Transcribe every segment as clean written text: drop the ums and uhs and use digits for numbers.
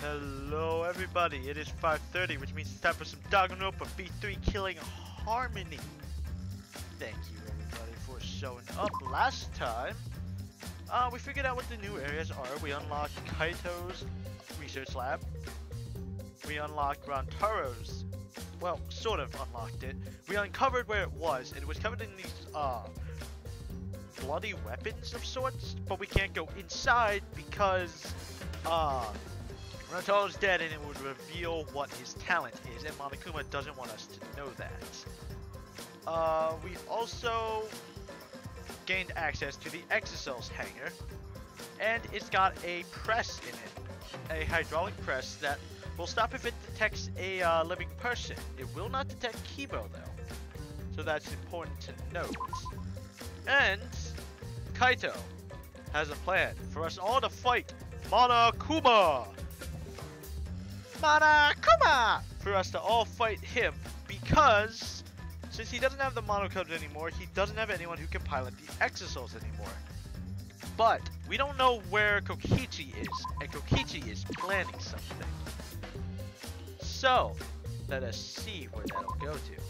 Hello everybody, it is 5:30, which means it's time for some Danganronpa B3 Killing Harmony. Thank you everybody for showing up. Last time, we figured out what the new areas are. We unlocked Kaito's research lab. We unlocked Rantaro's, well, sort of unlocked it. We uncovered where it was, and it was covered in these, bloody weapons of sorts, but we can't go inside because, Rantaro's dead and it would reveal what his talent is, and Monokuma doesn't want us to know that. We also gained access to the Exocells hangar, and it's got a press in it. A hydraulic press that will stop if it detects a living person. It will not detect Kibo though, so that's important to note. And Kaito has a plan for us all to fight Monokuma! Monokuma! For us to all fight him, because since he doesn't have the Monocode anymore, he doesn't have anyone who can pilot the Exocells anymore. But we don't know where Kokichi is, and Kokichi is planning something. So, let us see where that'll go to.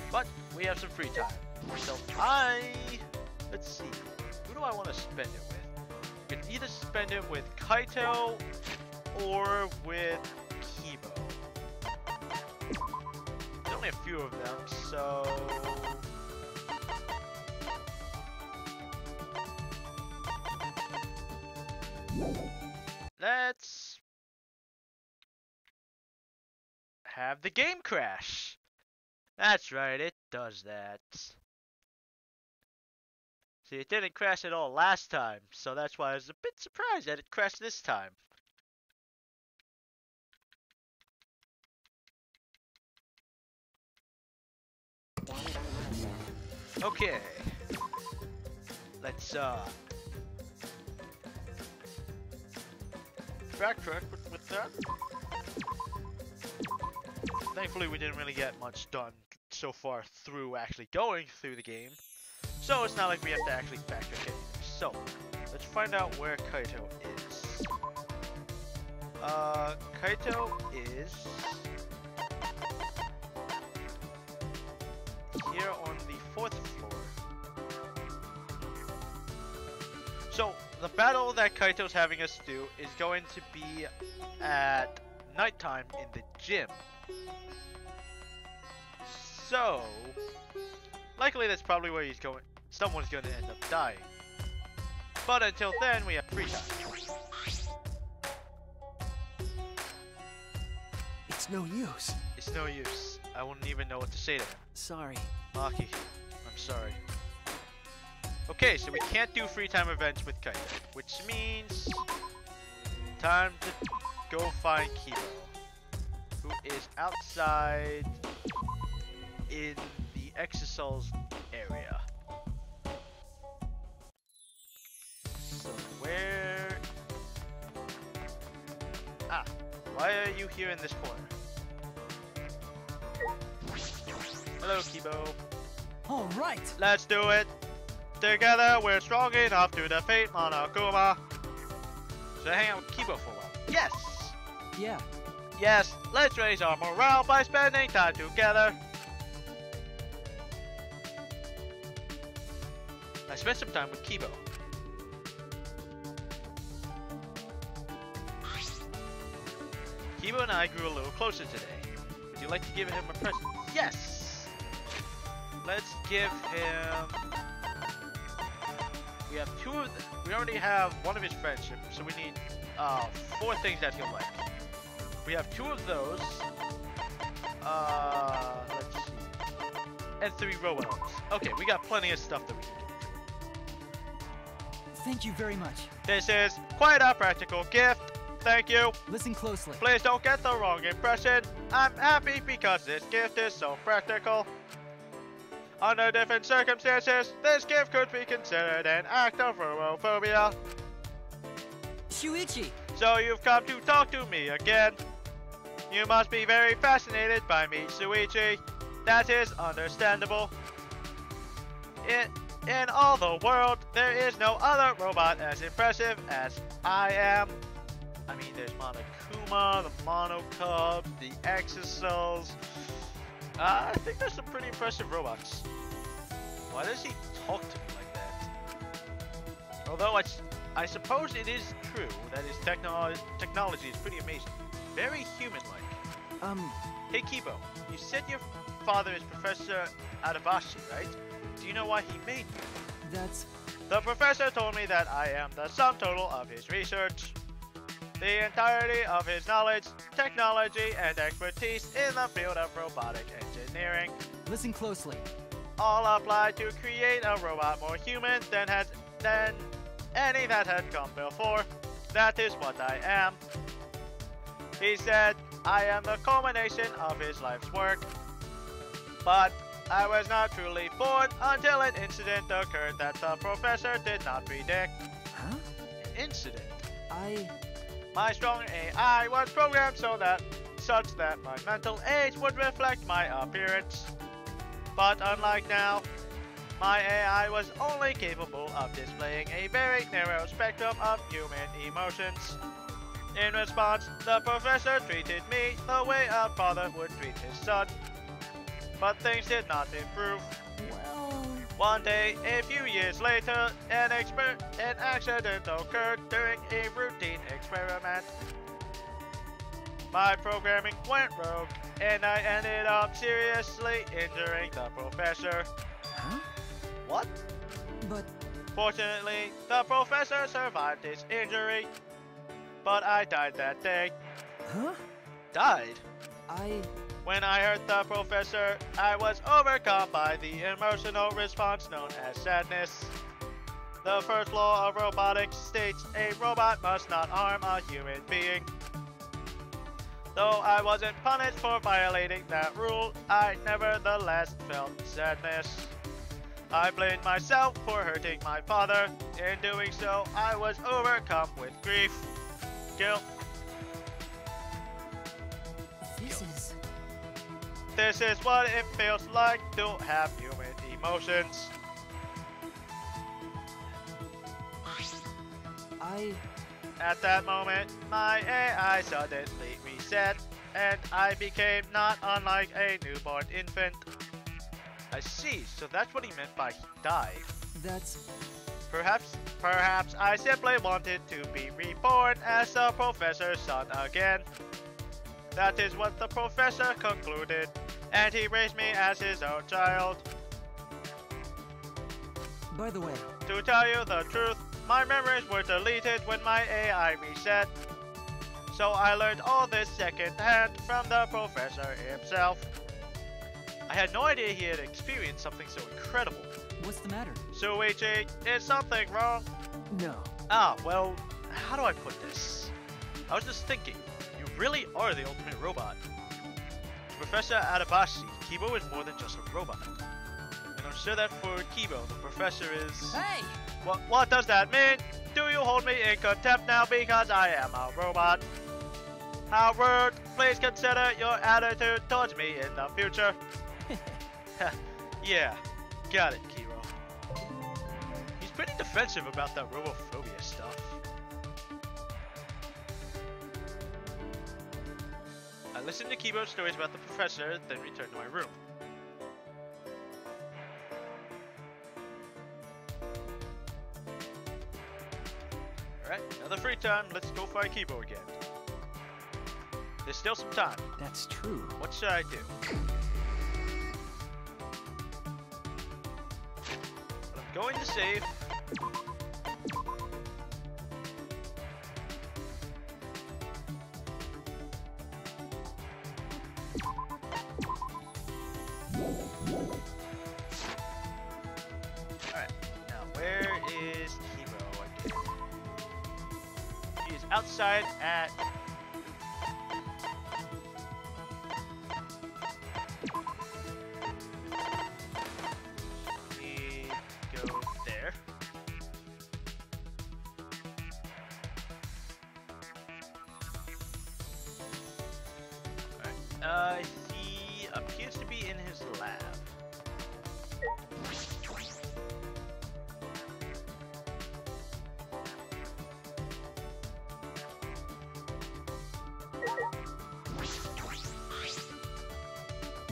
But we have some free time. So let's see, who do I want to spend it with? You can either spend it with Kaito or with Kibo. There's only a few of them, so let's have the game crash. That's right, it does that. See, it didn't crash at all last time, so that's why I was a bit surprised that it crashed this time. Okay. Let's, backtrack with that. Thankfully, we didn't really get much done so far through actually going through the game. So it's not like we have to actually backtrack anything. So, let's find out where Kaito is. Kaito is here on the 4th floor. So, the battle that Kaito's having us do is going to be at nighttime in the gym. So, likely that's probably where he's going. Someone's going to end up dying. But until then, we have free time. It's no use. It's no use. I wouldn't even know what to say to him. Sorry. Maki, I'm sorry. Okay, so we can't do free time events with Kaito, which means time to go find Kibo, who is outside in the Exocells area. So where? Ah, why are you here in this corner? Hello, Kibo. All right. Let's do it. Together, we're strong enough to defeat Monokuma. Should I hang out with Kibo for a while? Yes. Yeah. Yes. Let's raise our morale by spending time together. I spent some time with Kibo. Kibo and I grew a little closer today. Would you like to give him a present? Yes! Let's give him... We have 2 of them. We already have 1 of his friendship, so we need 4 things that he'll like. We have 2 of those. Let's see. And 3 Roanoks. Okay, we got plenty of stuff that we can do. Thank you very much. This is quite a practical gift. Thank you. Listen closely. Please don't get the wrong impression. I'm happy because this gift is so practical. Under different circumstances, this gift could be considered an act of phobophobia. Shuichi! So you've come to talk to me again. You must be very fascinated by me, Shuichi. That is understandable. In all the world, there is no other robot as impressive as I am. I mean, there's Monokuma, the Monocubs, the Exocells. I think there's some pretty impressive robots. Why does he talk to me like that? Although I suppose it is true that his technology is pretty amazing. Very human-like. Hey Kibo, you said your father is Professor Adabashi, right? Do you know why he made you? That's... The professor told me that I am the sum total of his research. The entirety of his knowledge, technology, and expertise in the field of robotic engineering. Listen closely. All apply to create a robot more human than any that had come before. That is what I am. He said I am the culmination of his life's work. But I was not truly born until an incident occurred that the professor did not predict. Huh? An incident? My strong AI was programmed such that my mental age would reflect my appearance. But unlike now, my AI was only capable of displaying a very narrow spectrum of human emotions. In response, the professor treated me the way a father would treat his son. But things did not improve. Well... One day, a few years later, an accident occurred during a routine experiment. My programming went rogue, and I ended up seriously injuring the professor. Huh? What? But... Fortunately, the professor survived his injury, but I died that day. Huh? Died? When I heard the professor, I was overcome by the emotional response known as sadness. The first law of robotics states a robot must not harm a human being. Though I wasn't punished for violating that rule, I nevertheless felt sadness. I blamed myself for hurting my father. In doing so, I was overcome with grief, guilt. This is what it feels like to have human emotions. At that moment, my AI suddenly reset, and I became not unlike a newborn infant. I see, so that's what he meant by he died. That's... Perhaps I simply wanted to be reborn as the professor's son again. That is what the professor concluded, and he raised me as his own child. By the way... To tell you the truth, my memories were deleted when my AI reset. So I learned all this secondhand from the professor himself. I had no idea he had experienced something so incredible. What's the matter? Suichi, is something wrong? No. Well, how do I put this? I was just thinking, you really are the ultimate robot. Professor Adabashi, Kibo is more than just a robot. And I'm sure that for Kibo, the professor is... Hey! What does that mean? Do you hold me in contempt now because I am a robot? How rude! Please consider your attitude towards me in the future. Yeah, got it, Kiro. He's pretty defensive about that robophobia stuff. I listened to Kibo's stories about the professor, then returned to my room. Alright, another free time, let's go find Kibo again. There's still some time. That's true. What should I do? I'm going to save. Alright, now where is Kibo again? He is outside at... He appears to be in his lab.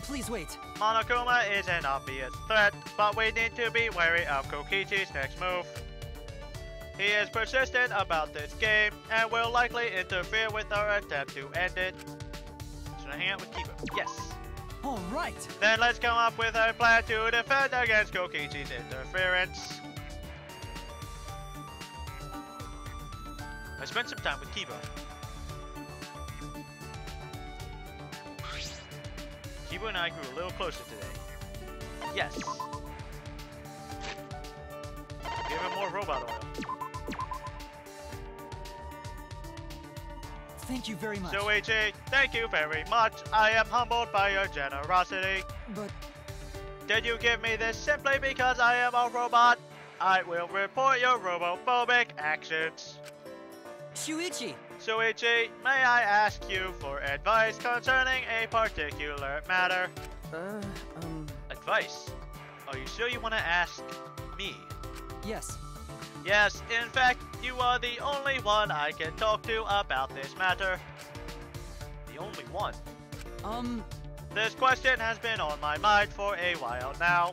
Please wait. Monokuma is an obvious threat, but we need to be wary of Kokichi's next move. He is persistent about this game and will likely interfere with our attempt to end it. Should I hang out with Kiba? Yes. All right. Then let's come up with a plan to defend against Kokichi's interference. I spent some time with Kiba. Kiba and I grew a little closer today. Yes. Give him more robot oil. Thank you very much. Shuichi, thank you very much. I am humbled by your generosity. But Did you give me this simply because I am a robot? I will report your robophobic actions. Shuichi! Shuichi, may I ask you for advice concerning a particular matter? Advice? Are you sure you want to ask me? Yes. Yes, in fact, you are the only one I can talk to about this matter. The only one? This question has been on my mind for a while now.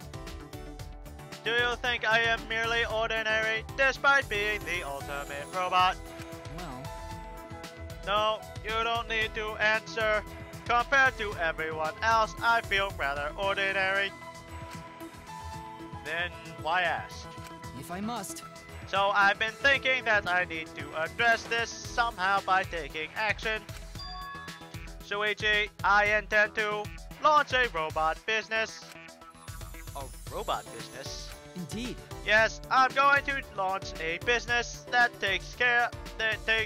Do you think I am merely ordinary, despite being the ultimate robot? Well... No, you don't need to answer. Compared to everyone else, I feel rather ordinary. Then why ask? if I must. So I've been thinking that I need to address this somehow by taking action. Shuichi, I intend to launch a robot business. A robot business? Indeed. Yes, I'm going to launch a business that takes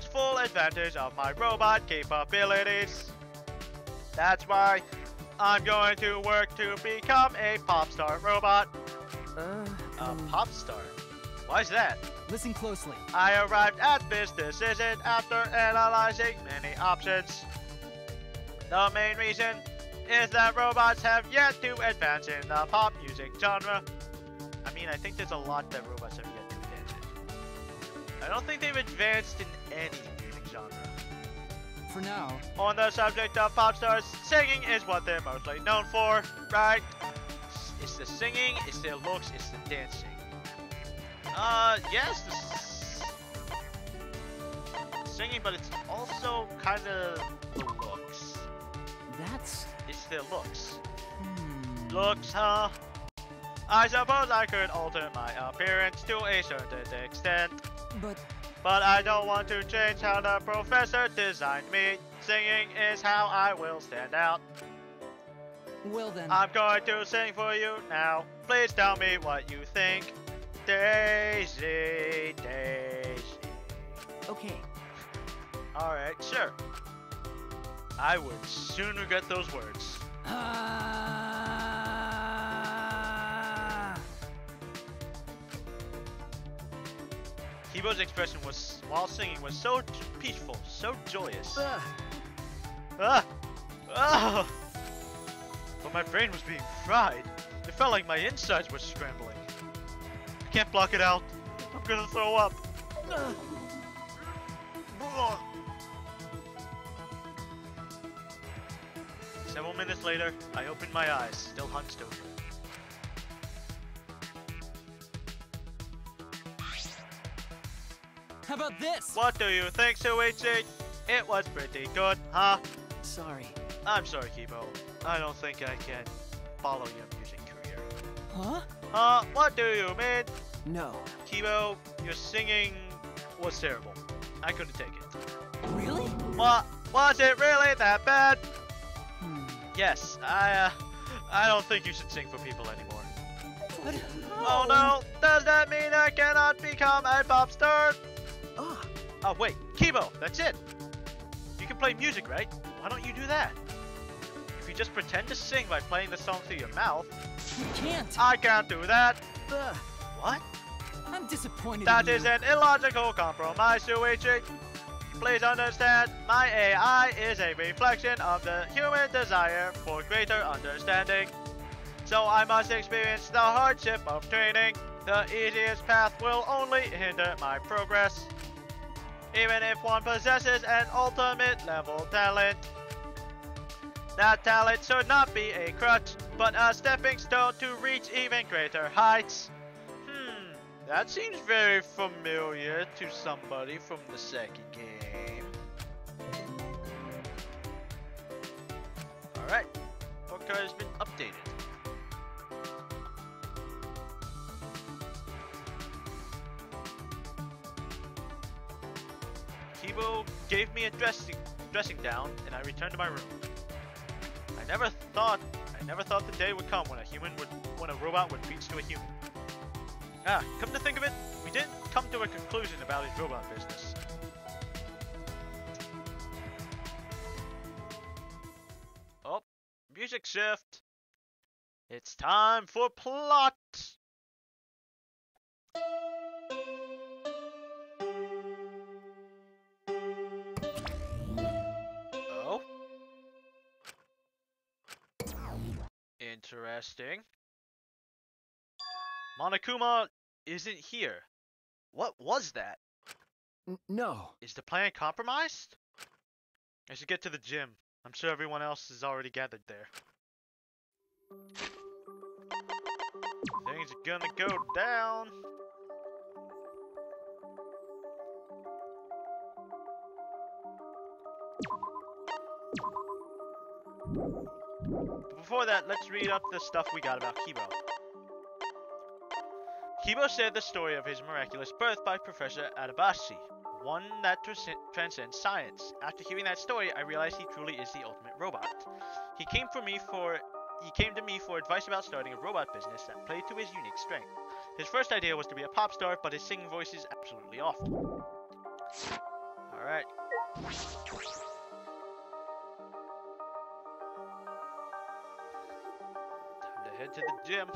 full advantage of my robot capabilities. That's why I'm going to work to become a pop star robot. A pop star? Why's that? Listen closely. I arrived at this decision after analyzing many options. The main reason is that robots have yet to advance in the pop music genre. I mean, I think there's a lot that robots have yet to advance in. I don't think they've advanced in any music genre. For now. On the subject of pop stars, singing is what they're mostly known for, right? It's the singing, it's their looks, it's the dancing. Yes, the singing, but it's also kind of the looks. It's their looks. Looks, huh? I suppose I could alter my appearance to a certain extent. But I don't want to change how the professor designed me. Singing is how I will stand out. Well then. I'm going to sing for you now. Please tell me what you think. Daisy, Daisy. Okay. Alright, sure. I would sooner get those words. Kibo's expression was, while singing, was so peaceful, so joyous. But my brain was being fried. It felt like my insides were scrambling. I can't block it out. I'm gonna throw up. Several minutes later, I opened my eyes, still hunched over. How about this? What do you think, Shuichi? It was pretty good, huh? Sorry. I'm sorry, Kibo. I don't think I can follow your music career. Huh? What do you mean? No. Kibo, your singing was terrible. I couldn't take it. Really? What? Was it really that bad? Yes, I don't think you should sing for people anymore. But Oh no, does that mean I cannot become a pop star? Oh wait, Kibo, that's it. You can play music, right? Why don't you do that? If you just pretend to sing by playing the song through your mouth. You can't. I can't do that. What? I'm disappointed That in is you. an illogical compromise, Shuichi. Please understand, my AI is a reflection of the human desire for greater understanding. So I must experience the hardship of training. The easiest path will only hinder my progress. Even if one possesses an ultimate level talent. That talent should not be a crutch, but a stepping stone to reach even greater heights. That seems very familiar to somebody from the second game. Alright, report card has been updated. Kibo gave me a dressing down, and I returned to my room. I never thought the day would come when a robot would reach to a human. Come to think of it, we didn't come to a conclusion about his robot business. Oh, music shift. It's time for plot. Oh. Interesting. Monokuma isn't here. What was that? No. Is the plan compromised? I should get to the gym. I'm sure everyone else is already gathered there. Things are gonna go down. But before that, let's read up the stuff we got about Kibo. Kibo shared the story of his miraculous birth by Professor Adabashi, one that transcends science. After hearing that story, I realized he truly is the ultimate robot. He came to me for advice about starting a robot business that played to his unique strength. His first idea was to be a pop star, but his singing voice is absolutely awful. Alright. Time to head to the gym.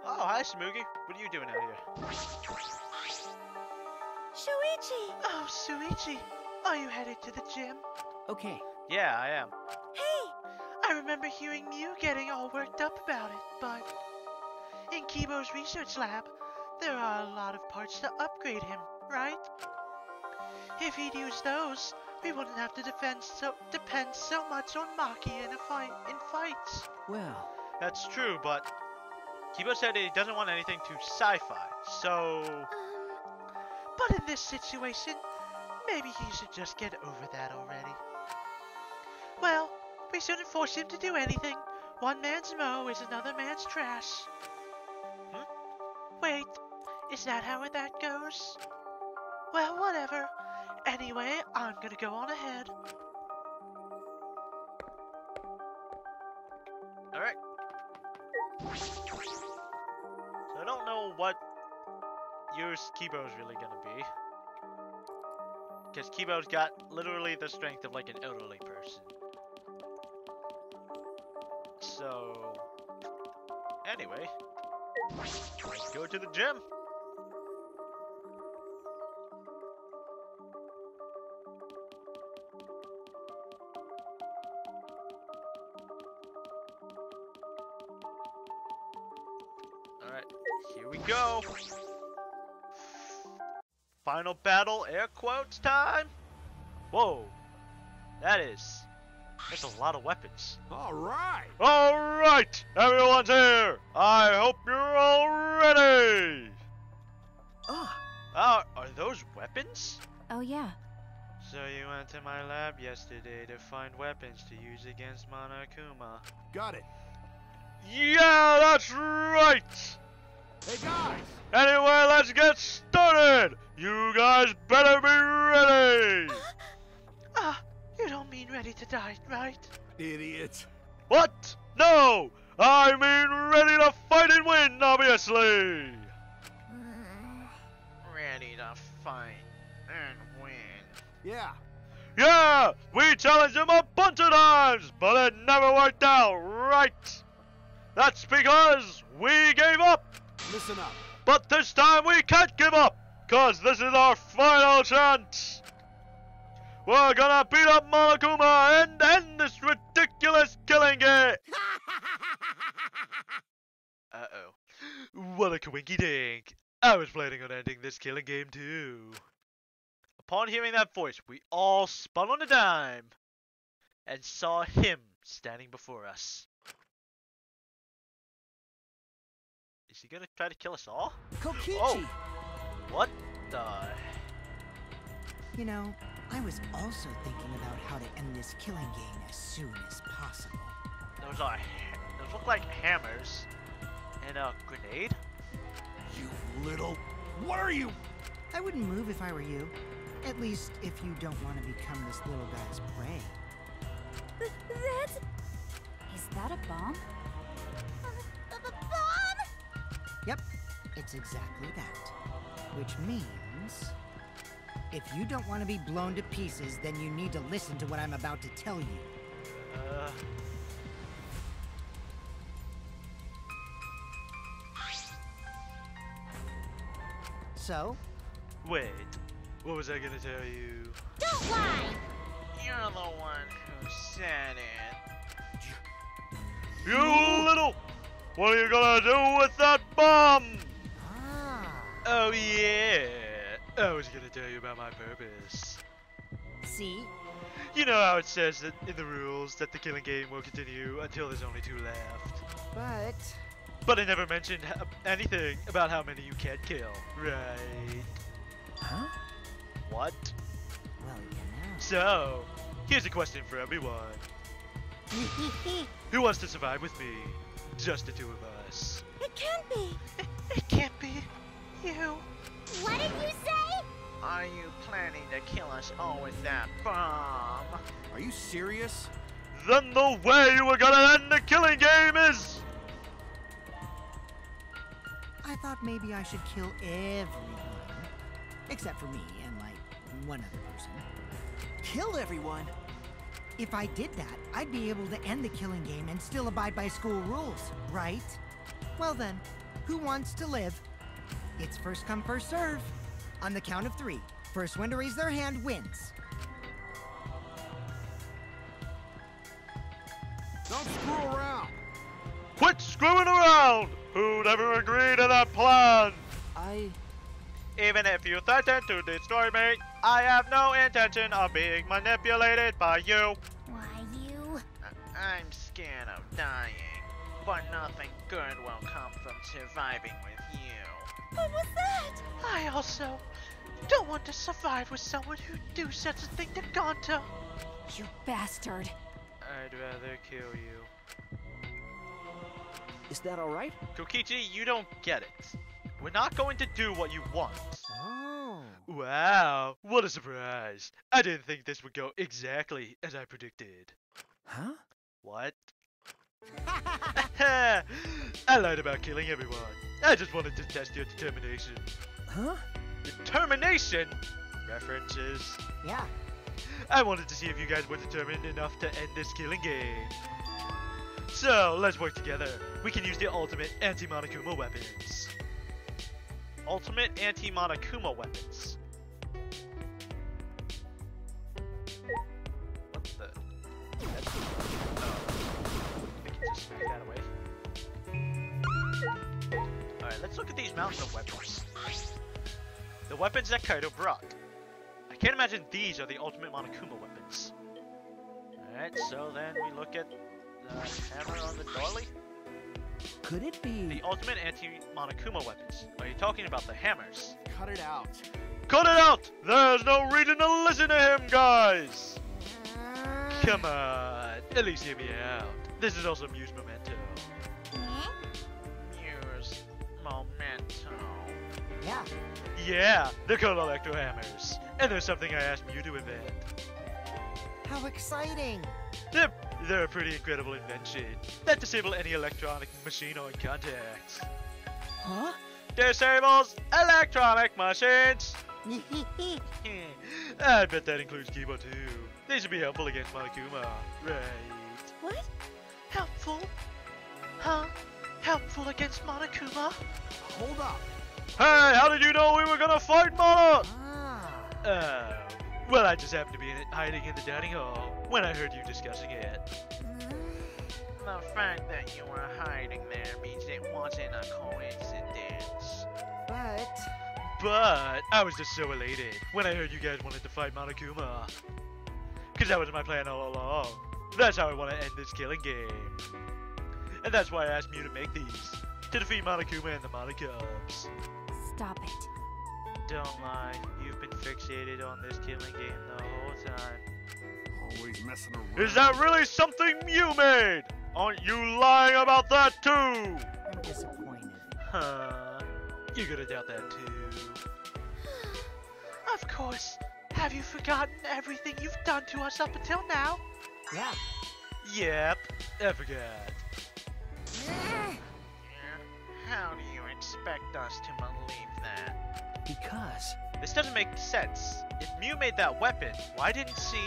Oh, hi, Smoogie. What are you doing out here? Shuichi! Oh, Shuichi. Are you headed to the gym? Okay. Yeah, I am. Hey! I remember hearing you getting all worked up about it, but in Kibo's research lab, there are a lot of parts to upgrade him, right? If he'd use those, we wouldn't have to depend so much on Maki in fights. Well. That's true, but Kibo said he doesn't want anything too sci-fi, so... But in this situation, maybe he should just get over that already. Well, we shouldn't force him to do anything. One man's mow is another man's trash. Wait, is that how that goes? Well, whatever. Anyway, I'm gonna go on ahead. Alright. So I don't know what use Kibo's really gonna be. Because Kibo's got literally the strength of like an elderly person. So... Anyway. Let's go to the gym. Alright, here we go. Final battle, air quotes time. Whoa, that's a lot of weapons. Alright, everyone's here. I hope you're all ready. Are those weapons? Oh yeah. So you went to my lab yesterday to find weapons to use against Monokuma. Got it. Yeah, that's right! Hey guys! Anyway, let's get started! You guys better be ready! You don't mean ready to die, right? Idiot. What? No! I mean ready to fight and win, obviously! Ready to fight and win. Yeah. Yeah! We challenged him a bunch of times, but it never worked out, right? That's because we gave up! Listen up. But this time we can't give up, cause this is our final chance! We're gonna beat up Monokuma and end this ridiculous killing game! Uh-oh. What a coinky dink. I was planning on ending this killing game too. Upon hearing that voice, we all spun on a dime and saw him standing before us. Is he gonna try to kill us all? Kokichi! Oh. What the? You know, I was also thinking about how to end this killing game as soon as possible. Those look like hammers. And a grenade? You little... What are you? I wouldn't move if I were you. At least, if you don't want to become this little guy's prey. That's... Is that a bomb? A bomb? Yep, it's exactly that. Which means... if you don't want to be blown to pieces, then you need to listen to what I'm about to tell you. So? Wait, what was I gonna tell you? Don't lie! You're the one who said it. You little... What are you gonna do with that bomb? Ah. Oh yeah, I was gonna tell you about my purpose. See? You know how it says that in the rules that the killing game will continue until there's only 2 left. But I never mentioned anything about how many you can kill, right? Huh? What? Well, you know. So, here's a question for everyone. Who wants to survive with me? Just the 2 of us. It can't be! It can't be you. What did you say? Are you planning to kill us all with that bomb? Are you serious? Then the way we're gonna end the killing game is... I thought maybe I should kill everyone. Except for me and, like, one other person. Kill everyone? If I did that, I'd be able to end the killing game and still abide by school rules, right? Well then, who wants to live? It's first come, first serve. On the count of 3, first one to raise their hand wins. Don't screw around. Quit screwing around! Who'd ever agree to that plan? Even if you threaten to destroy me, I have no intention of being manipulated by you. Why, you... I'm scared of dying, but nothing good will come from surviving with you. What was that? I also don't want to survive with someone who'd do such a thing to Gonto. You bastard. I'd rather kill you. Is that alright? Kokichi, you don't get it. We're not going to do what you want. Oh. Wow, what a surprise. I didn't think this would go exactly as I predicted. Huh? What? I lied about killing everyone. I just wanted to test your determination. Huh? Determination? References. Yeah. I wanted to see if you guys were determined enough to end this killing game. So, let's work together. We can use the ultimate anti-Monokuma weapons. Ultimate anti-Monokuma weapons. What the? Oh. I can just smack that away. Alright, let's look at these mountain weapons. The weapons that Kaito brought. I can't imagine these are the ultimate Monokuma weapons. Alright, so then we look at the hammer on the dolly. Could it be... The ultimate anti-Monokuma weapons. Are you talking about the hammers? Cut it out. Cut it out! There's no reason to listen to him, guys! Come on, at least hear me out. This is also Muse Memento. Muse Memento. Yeah. Yeah, they're called electro hammers. And there's something I asked Mew to invent. How exciting! They're a pretty incredible invention that disable any electronic machine on contact. Huh? Disables electronic machines! I bet that includes Kibo too. They should be helpful against Monokuma, right? What? Helpful? Huh? Helpful against Monokuma? Hold up. Hey, how did you know we were gonna fight Mono? Ah. Well, I just happened to be hiding in the dining hall when I heard you discussing it. The fact that you were hiding there means it wasn't a coincidence. But I was just so elated when I heard you guys wanted to fight Monokuma. Because that was my plan all along. That's how I want to end this killing game. And that's why I asked Mew to make these. To defeat Monokuma and the Monocubs. Stop it. Don't lie, you've been fixated on this killing game the whole time. Always messing around. Is that really something Mew made? Aren't you lying about that too? I'm disappointed. Huh? You're gonna doubt that too. Of course. Have you forgotten everything you've done to us up until now? Yeah. Yep, I forgot. How do you expect us to believe that? Because This doesn't make sense. If Mew made that weapon, why didn't she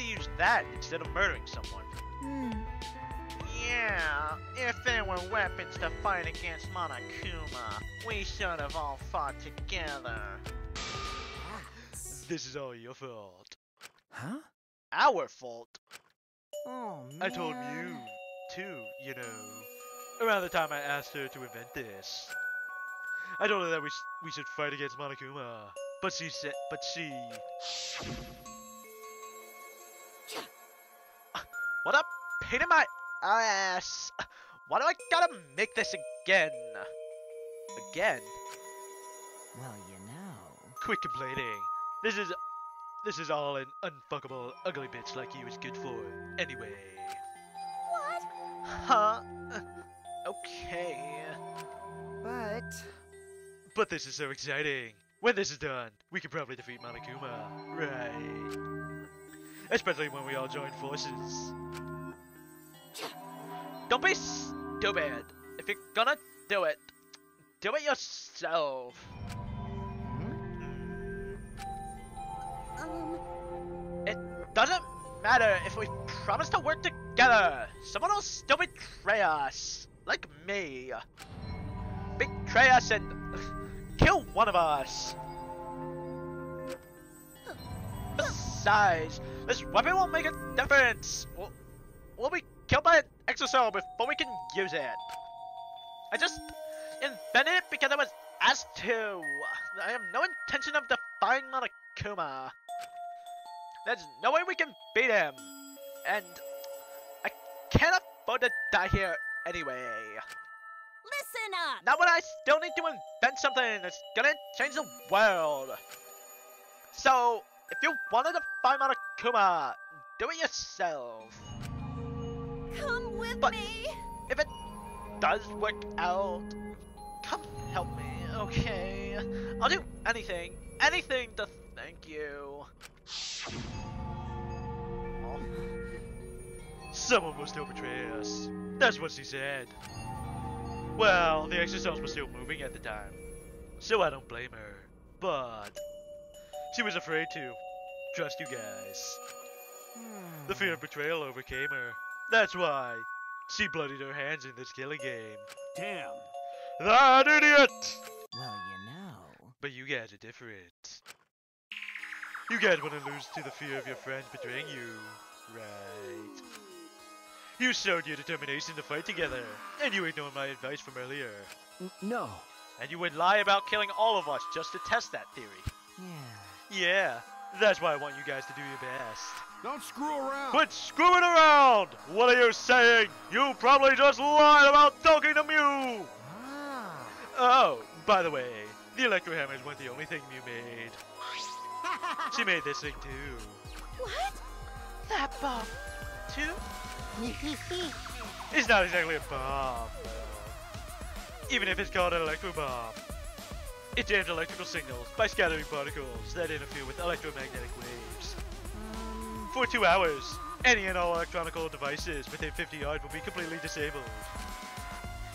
use that instead of murdering someone? Yeah, if there were weapons to fight against Monokuma, we should have all fought together. This is all your fault. Huh? Our fault? Oh man. I told Mew, too, you know. Around the time I asked her to invent this. I told her that we should fight against Monokuma. But she said, What a pain in my ass! Why do I gotta make this again? Again? Well, you know. Quit complaining. This is all an unfuckable ugly bitch like you is good for. Anyway. What? Huh? Okay. But this is so exciting. When this is done, we can probably defeat Monokuma. Right. Especially when we all join forces. Don't be stupid. If you're gonna do it yourself. It doesn't matter if we promise to work together. Someone will still betray us. Like me. Betray us and kill one of us. Besides, this weapon won't make a difference. We'll be killed by an exocell before we can use it. I just invented it because I was asked to. I have no intention of defying Monokuma. There's no way we can beat him. And I can't afford to die here anyway. Listen up! Not when I still need to invent something that's gonna change the world. So, if you wanted to find Monokuma, do it yourself. Come with But me! if it does work out, come help me, okay? I'll do anything to thank you. Oh. Someone will still betray us. That's what she said. Well, the exocells were still moving at the time, so I don't blame her. But she was afraid to trust you guys. The fear of betrayal overcame her. That's why she bloodied her hands in this killing game. Damn. That idiot! Well, you know. But you guys are different. You guys want to lose to the fear of your friends betraying you, right? You showed your determination to fight together, and you ignored my advice from earlier. No. And you would lie about killing all of us just to test that theory. Yeah. Yeah, that's why I want you guys to do your best. Don't screw around. Quit screwing around! What are you saying? You probably just lied about talking to Mew! Ah. Oh, by the way, the electro hammers weren't the only thing Mew made. She made this thing too. What? That bomb, too? It's not exactly a bomb, though. Even if it's called an electro bomb. It jams electrical signals by scattering particles that interfere with electromagnetic waves. For 2 hours, any and all electronical devices within 50 yards will be completely disabled.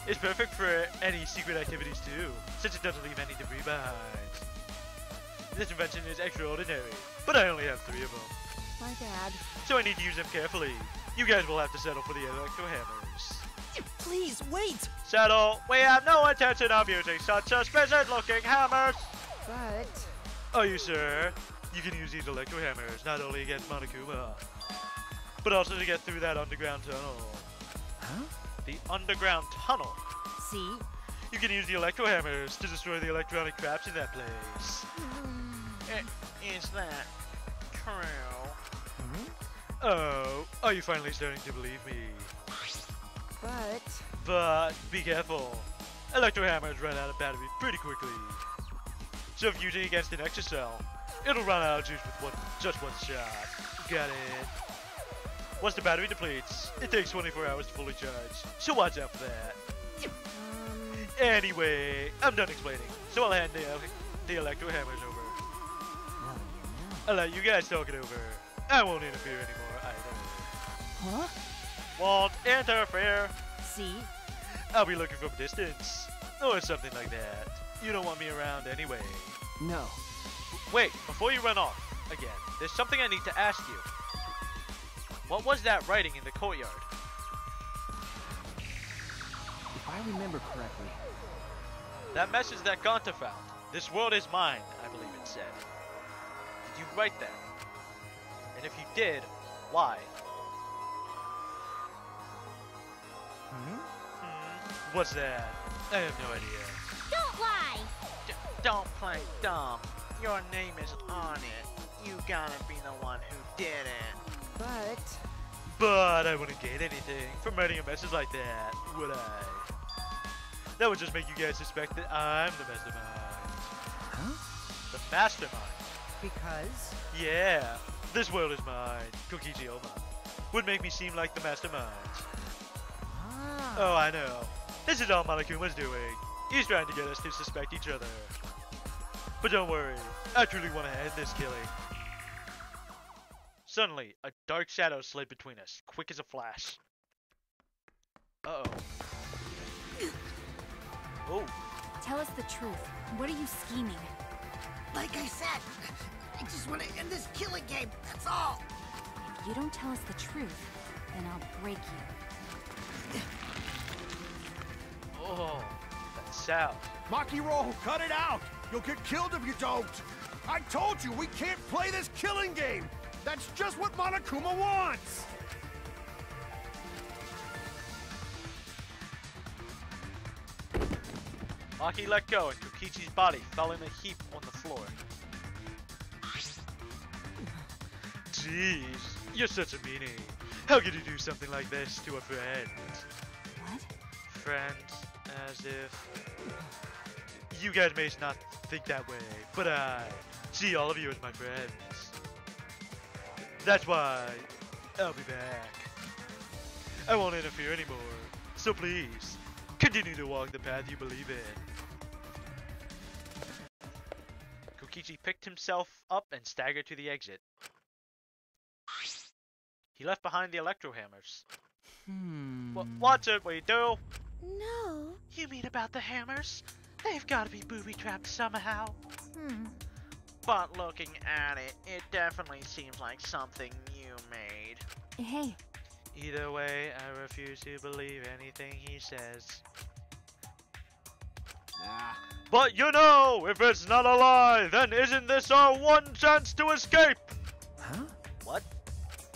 It's perfect for any secret activities too, since it doesn't leave any debris behind. This invention is extraordinary, but I only have 3 of them. My bad. So I need to use them carefully. You guys will have to settle for the electro hammers. Please, wait! Settle! We have no intention of using such suspicious looking hammers! But... Are you sure? You can use these electro hammers not only against Monokuma, but also to get through that underground tunnel. Huh? The underground tunnel. See? You can use the electro hammers to destroy the electronic traps in that place. Is that true? Oh, are you finally starting to believe me? But be careful. Electro hammers run out of battery pretty quickly. So if using against an exocell, it'll run out of juice with just one shot. Got it. Once the battery depletes, it takes 24 hours to fully charge. So watch out for that. Anyway, I'm done explaining. So I'll hand the electro hammers over. I'll let you guys talk it over. I won't interfere anymore either. Huh? Won't interfere. See? I'll be looking from a distance. Or something like that. You don't want me around anyway. No. Wait, before you run off, again, there's something I need to ask you. What was that writing in the courtyard? If I remember correctly. That message that Gonta found. This world is mine, I believe it said. Did you write that? And if you did, why? What's that? I have no idea. Don't lie! Don't play dumb. Your name is on it. You gotta be the one who did it. But I wouldn't gain anything from writing a message like that, would I? That would just make you guys suspect that I'm the mastermind. Huh? The mastermind? Because? Yeah, this world is mine, Kokichi Oma. Would make me seem like the mastermind. Ah. Oh, I know. This is all Monokuma's doing. He's trying to get us to suspect each other. But don't worry, I truly want to end this killing. Suddenly, a dark shadow slid between us, quick as a flash. Uh-oh. Oh. Tell us the truth. What are you scheming? Like I said, I just want to end this killing game, that's all. If you don't tell us the truth, then I'll break you. Oh, that sound. Makiro, cut it out! You'll get killed if you don't! I told you we can't play this killing game! That's just what Monokuma wants! Maki let go and Kokichi's body fell in a heap on the floor. Jeez, you're such a meanie. How could you do something like this to a friend? What? Friend, as if... You guys may not think that way, but I see all of you as my friends. That's why I'll be back. I won't interfere anymore, so please, continue to walk the path you believe in. Kokichi picked himself up and staggered to the exit. He left behind the electro hammers. What should we do? No. You mean about the hammers? They've gotta be booby-trapped somehow. But looking at it, it definitely seems like something you made. Hey. Either way, I refuse to believe anything he says. Nah. But you know, if it's not a lie, then isn't this our one chance to escape? Huh? What?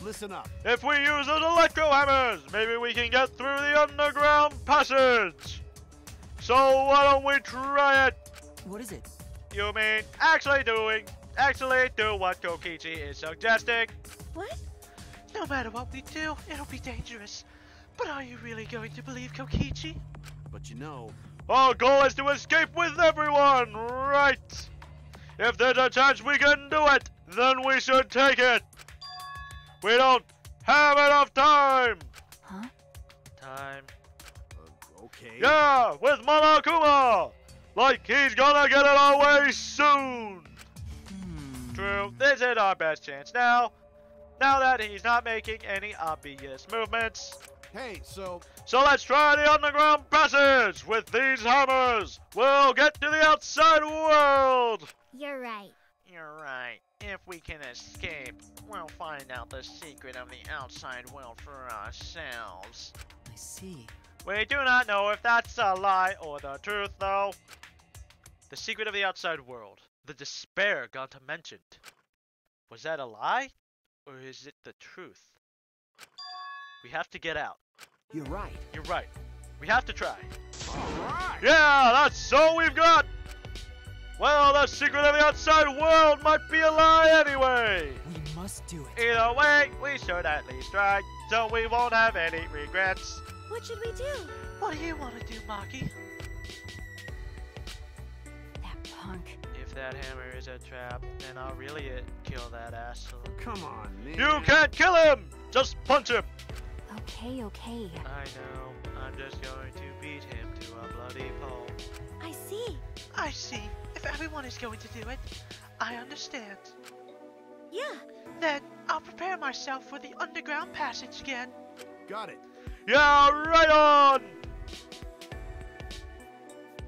Listen up. If we use those electro hammers, maybe we can get through the underground passage. So why don't we try it? What is it? You mean actually do what Kokichi is suggesting? What? No matter what we do, it'll be dangerous. But are you really going to believe Kokichi? But you know, Our goal is to escape with everyone, right? If there's a chance we can do it, then we should take it. We don't have enough time. Huh? Time? okay. Yeah, with Monokuma! Like he's gonna get it our way soon! True, this is our best chance now. Now that he's not making any obvious movements. Hey, so So let's try the underground passage! With these hammers, we'll get to the outside world! You're right. You're right. If we can escape, we'll find out the secret of the outside world for ourselves. I see. We do not know if that's a lie or the truth, though. The secret of the outside world. The despair Gonta mentioned. Was that a lie? Or is it the truth? We have to get out. You're right. You're right. We have to try. Alright! Yeah, that's all we've got! Well, the secret of the outside world might be a lie anyway! We must do it. Either way, we should at least try, so we won't have any regrets. What should we do? What do you want to do, Maki? That punk. If that hammer is a trap, then I'll really kill that asshole. Come on, man. You can't kill him! Just punch him! Okay, okay. I know. I'm just going to beat him to a bloody pulp. I see. I see. If everyone is going to do it, I understand. Yeah. Then I'll prepare myself for the underground passage again. Got it. Yeah, right on!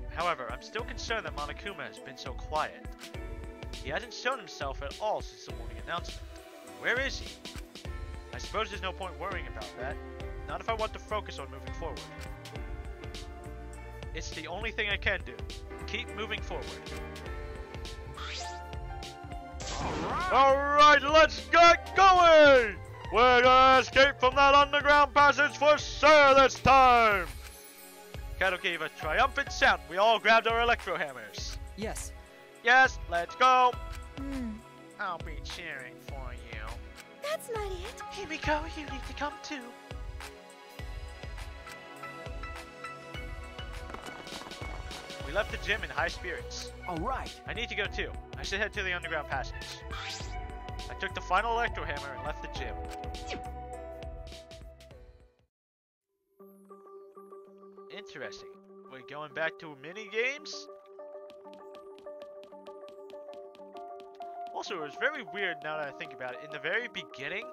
However, I'm still concerned that Monokuma has been so quiet. He hasn't shown himself at all since the morning announcement. Where is he? I suppose there's no point worrying about that. Not if I want to focus on moving forward. It's the only thing I can do. Keep moving forward. Alright, let's get going! We're gonna escape from that underground passage for sure this time! Kaito gave a triumphant sound. We all grabbed our electro hammers. Yes. Yes, let's go! I'll be cheering for you. That's not it. Himiko, you need to come too. We left the gym in high spirits. Alright. I need to go too. I should head to the underground passage. I took the final electro hammer and left the gym. Interesting. We're going back to mini games? Also, it was very weird now that I think about it. In the very beginning,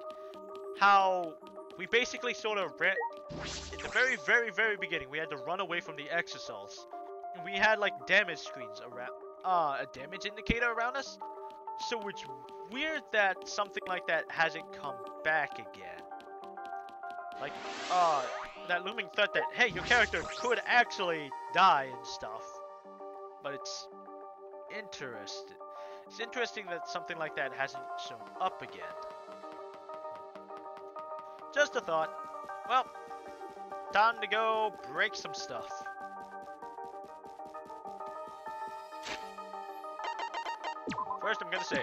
how we basically sort of ran... In the very beginning, we had to run away from the exosols. And we had like damage screens around... a damage indicator around us. So it's weird that something like that hasn't come back again. Like, that looming threat that, hey, your character could actually die and stuff. But it's interesting. It's interesting that something like that hasn't shown up again. Just a thought. Well, time to go break some stuff. First, I'm gonna save.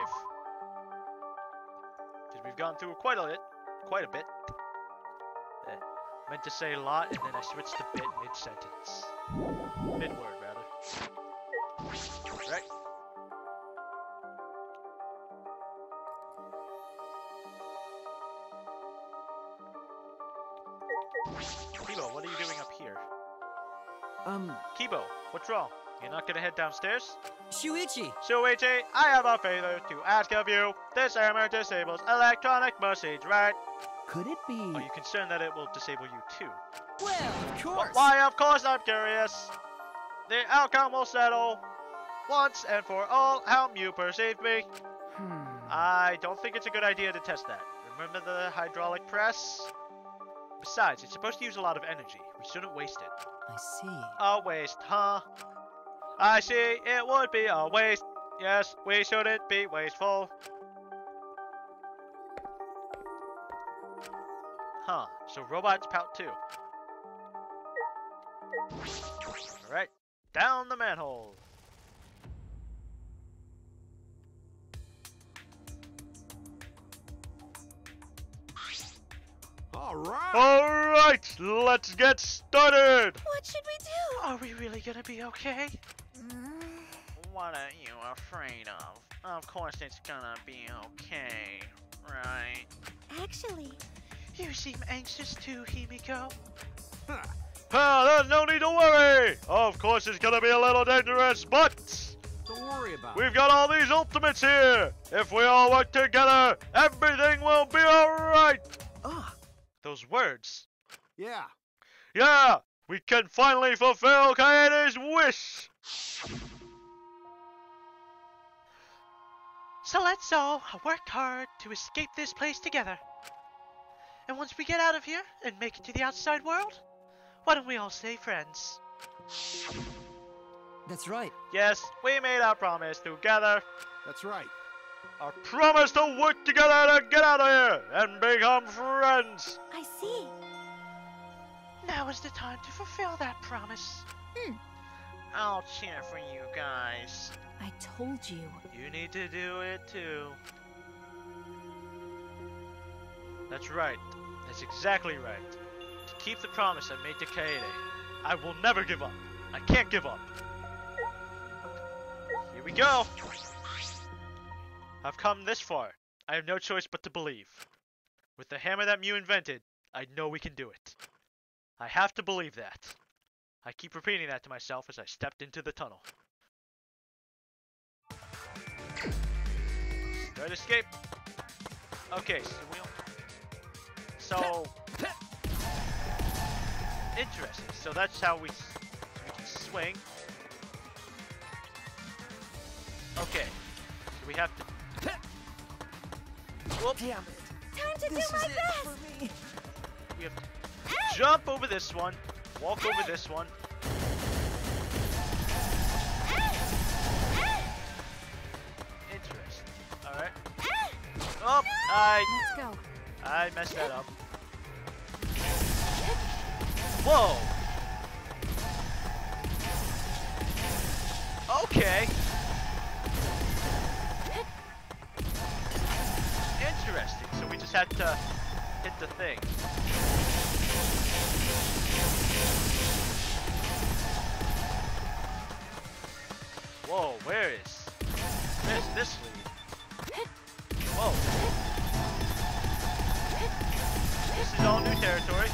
Because we've gone through quite a bit. Meant to say a lot, and then I switched to bit mid-sentence. Mid-word, rather. Right. Kibo, what are you doing up here? Kibo, what's wrong? You're not gonna head downstairs? Shuichi! Shuichi, I have a favor to ask of you. This hammer disables electronic message, right? Could it be? Are you concerned that it will disable you too? Well, of course! Why, of course I'm curious. The outcome will settle once and for all how you perceive me. I don't think it's a good idea to test that. Remember the hydraulic press? Besides, it's supposed to use a lot of energy. We shouldn't waste it. I see. A waste, huh? I see, it would be a waste. Yes, we shouldn't be wasteful. Huh, so robots pout too. Alright, down the manhole. Alright, let's get started! What should we do? Are we really gonna be okay? What are you afraid of? Of course it's gonna be okay, right? Actually, You seem anxious too, Himiko. There's no need to worry! Of course it's gonna be a little dangerous, but Don't worry about we've got all these ultimates here! If we all work together, everything will be alright! Those words. Yeah. Yeah! We can finally fulfill Kaede's wish! So let's all work hard to escape this place together. And once we get out of here and make it to the outside world, why don't we all stay friends? That's right. Yes, we made our promise together. That's right. Our promise to work together to get out of here and become friends. I see. Now is the time to fulfill that promise. I'll cheer for you guys. I told you. You need to do it too. That's right. That's exactly right. To keep the promise I made to Kaede, I will never give up. I can't give up. Here we go. I've come this far. I have no choice but to believe. With the hammer that Mew invented, I know we can do it. I have to believe that. I keep repeating that to myself as I stepped into the tunnel. Start escape. Okay, so interesting. So that's how we can swing. Okay, so we have to. Whoop. Damn it. Time to This do is my it best. for me. We have to jump over this one, walk over this one. Interesting. Alright. Oh, Let's go. I messed that up. Whoa! Okay. Interesting. So we just had to hit the thing. Whoa, where's this lead? Whoa. This is all new territory.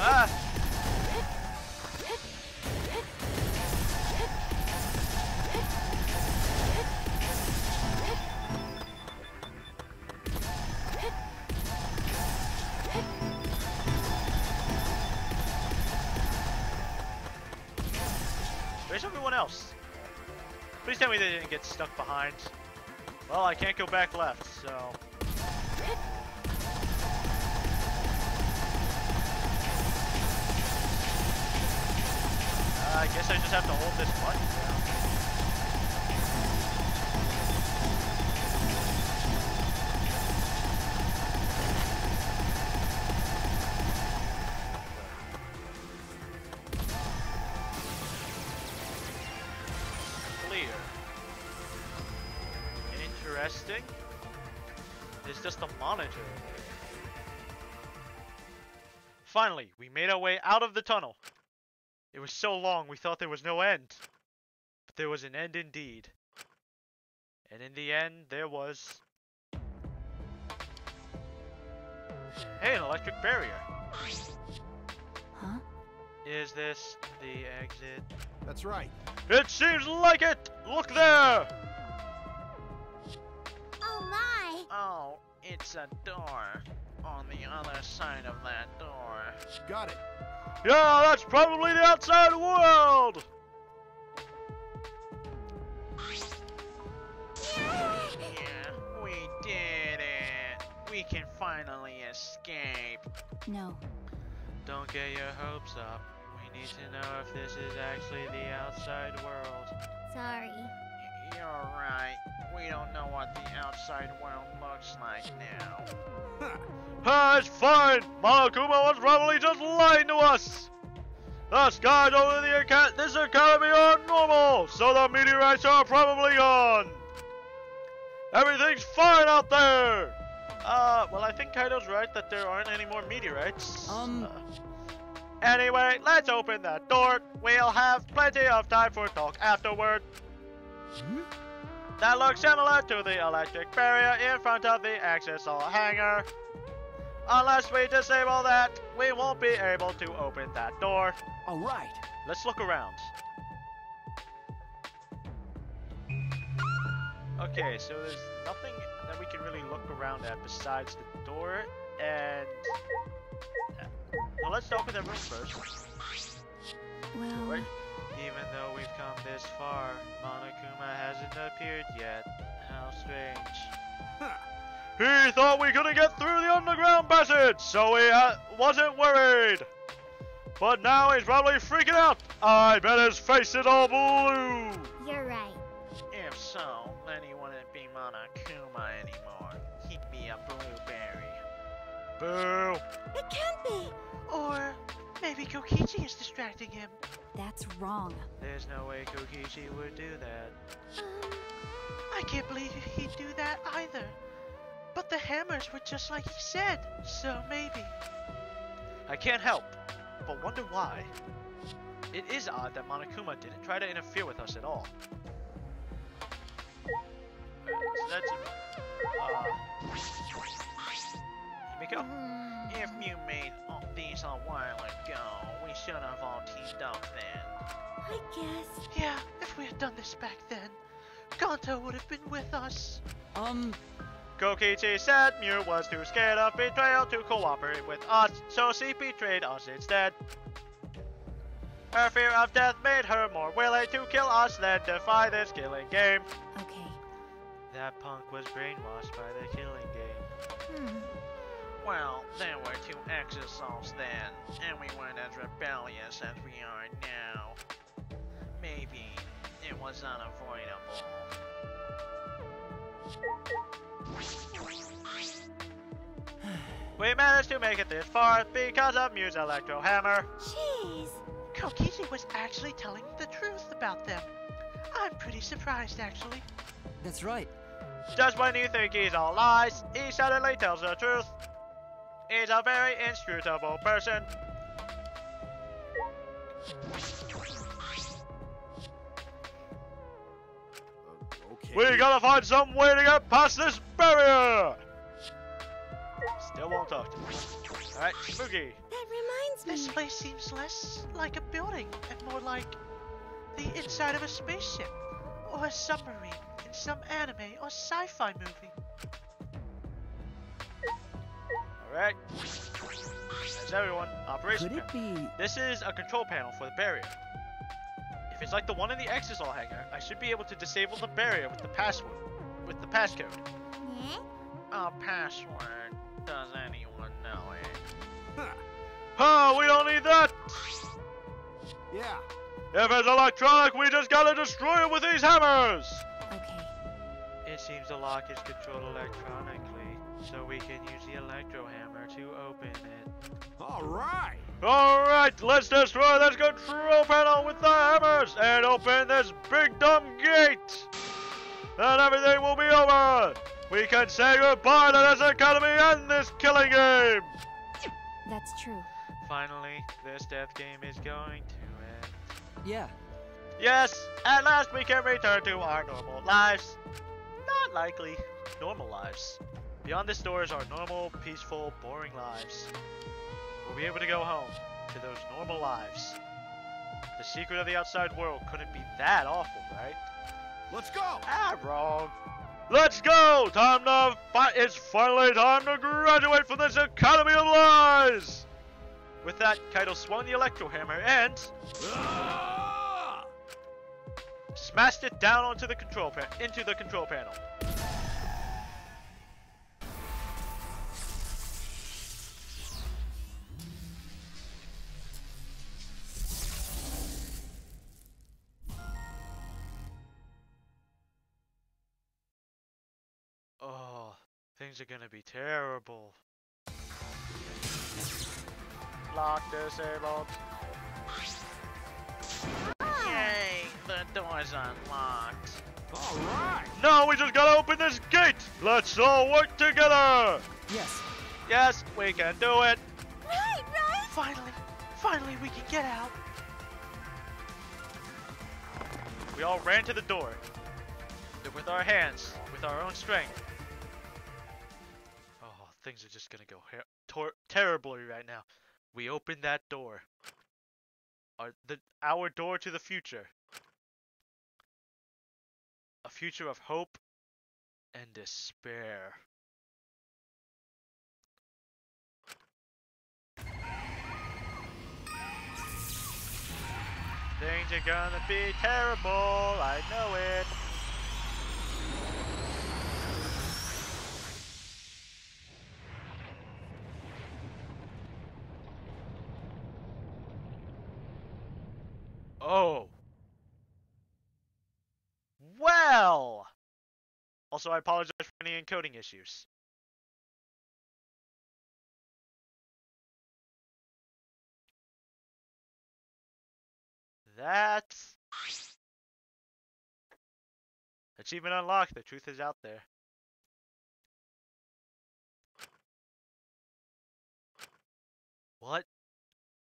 Ah! Where's everyone else? Please tell me they didn't get stuck behind. Well, I can't go back left, so... I guess I just have to hold this button down. Clear. Interesting. It's just a monitor. Finally, we made our way out of the tunnel. It was so long we thought there was no end. But there was an end indeed. And in the end, there was... Hey, an electric barrier. Huh? Is this the exit? That's right. It seems like it! Look there! Oh my! Oh, it's a door on the other side of that door. Got it. Yeah, that's probably the outside world! Yeah, we did it. We can finally escape. No. Don't get your hopes up. We need to know if this is actually the outside world. Sorry. You're right. We don't know what the outside world looks like now. It's fine! Monokuma was probably just lying to us! The skies over this academy are normal, so the meteorites are probably gone! Everything's fine out there! Well, I think Kaito's right that there aren't any more meteorites. Anyway, let's open that door. We'll have plenty of time for talk afterward. That looks similar to the electric barrier in front of the accessor hangar. Unless we disable that, we won't be able to open that door. All right. Let's look around. Okay, so there's nothing that we can really look around at besides the door, and... Well, let's open the room first. Well... Right. Even though we've come this far, Monokuma hasn't appeared yet. How strange. He thought we couldn't get through the underground passage, so he wasn't worried. But now he's probably freaking out. I bet his face is all blue. You're right. If so, then he wouldn't be Monokuma anymore. He'd be a blueberry. Boo! It can't be. Or maybe Kokichi is distracting him. That's wrong. There's no way Kokichi would do that. I can't believe he'd do that either. But the hammers were just like he said, so maybe. I can't help but wonder why. It is odd that Monokuma didn't try to interfere with us at all. So that's Himiko? If you made these a while ago, we should have all teamed up then. I guess. Yeah, if we had done this back then, Kanto would have been with us. Kokichi said Mew was too scared of betrayal to cooperate with us, so she betrayed us instead. Her fear of death made her more willing to kill us than defy this killing game. Okay. That punk was brainwashed by the killing game. Well, there were two exosols then, and we weren't as rebellious as we are now. Maybe it was unavoidable. We managed to make it this far because of Mew's Electro Hammer. Jeez. Kokichi was actually telling the truth about them. I'm pretty surprised, actually. That's right. Just when you think he's all lies, he suddenly tells the truth. He's a very inscrutable person. Okay. We gotta find some way to get past this barrier! Still won't talk to me. Alright, Spooky. That reminds me. This place seems less like a building and more like the inside of a spaceship or a submarine in some anime or sci-fi movie. Alright. That's everyone. Operation Could it panel. be? This is a control panel for the barrier. If it's like the one in the Exisol hangar, I should be able to disable the barrier with the password. With the passcode. Yeah? A password. Does anyone know it? Huh. Oh, we don't need that! Yeah. If it's electronic, we just gotta destroy it with these hammers! Okay. It seems the lock is controlled electronically, so we can use the electro hammer to open it. All right. Alright, let's destroy this control panel with the hammers and open this big dumb gate! Then everything will be over! We can say goodbye to this academy and this killing game! That's true. Finally, this death game is going to end. Yeah. Yes, at last we can return to our normal lives. Not likely, normal lives. Beyond this door is our normal, peaceful, boring lives. We'll be able to go home to those normal lives. The secret of the outside world couldn't be that awful, right? Let's go. Ah, wrong. Let's go! It's finally time to graduate from this Academy of Lies! With that, Kaito swung the electro hammer and Ah! smashed it down onto the into the control panel. Oh, things are gonna be terrible. Lock disabled. Yay! The door's unlocked. All right. No, we just gotta open this gate! Let's all work together! Yes. Yes, we can do it! Right, right. Finally we can get out. We all ran to the door. With our hands, with our own strength. Oh, things are just gonna go terribly right now. We opened that door. Our door to the future. A future of hope and despair. Things are gonna be terrible, I know it. Oh. Well. Also, I apologize for any encoding issues. that. Achievement unlocked. The truth is out there. What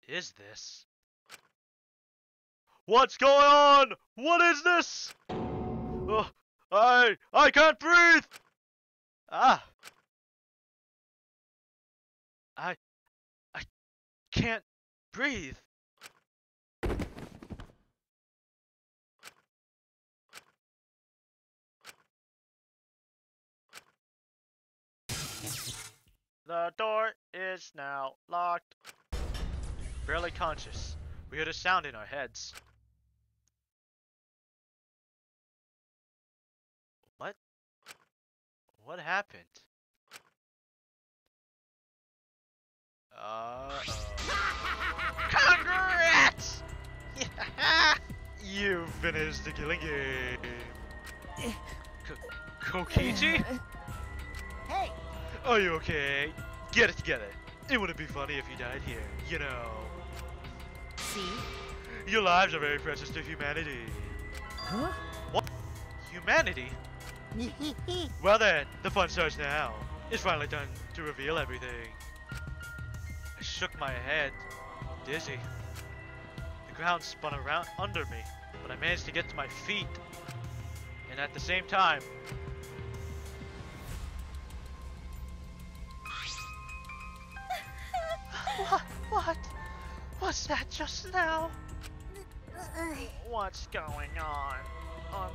is this? What's going on? What is this? Oh, I can't breathe. Ah. I can't breathe. The door is now locked. Barely conscious. We heard a sound in our heads. What? What happened? Congrats! You finished the killing game. Kokichi? Hey! Are you okay? Get it together. It wouldn't be funny if you died here, you know. See? Your lives are very precious to humanity. Huh? What? Humanity? Well then, the fun starts now. It's finally time to reveal everything. I shook my head, dizzy. The ground spun around under me, but I managed to get to my feet. And at the same time, What? What's that just now? What's going on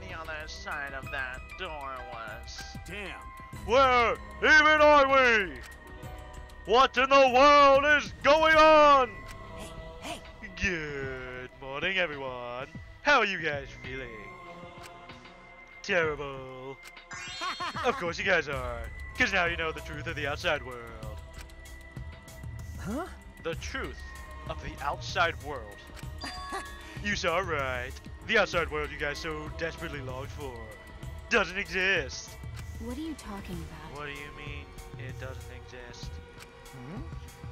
the other side of that door was? Damn. Where even are we? What in the world is going on? Hey! Good morning, everyone. How are you guys feeling? Terrible. Of course you guys are, because now you know the truth of the outside world. Huh? The truth of the outside world. You saw it right. The outside world you guys so desperately longed for doesn't exist. What are you talking about? What do you mean it doesn't exist? Hmm?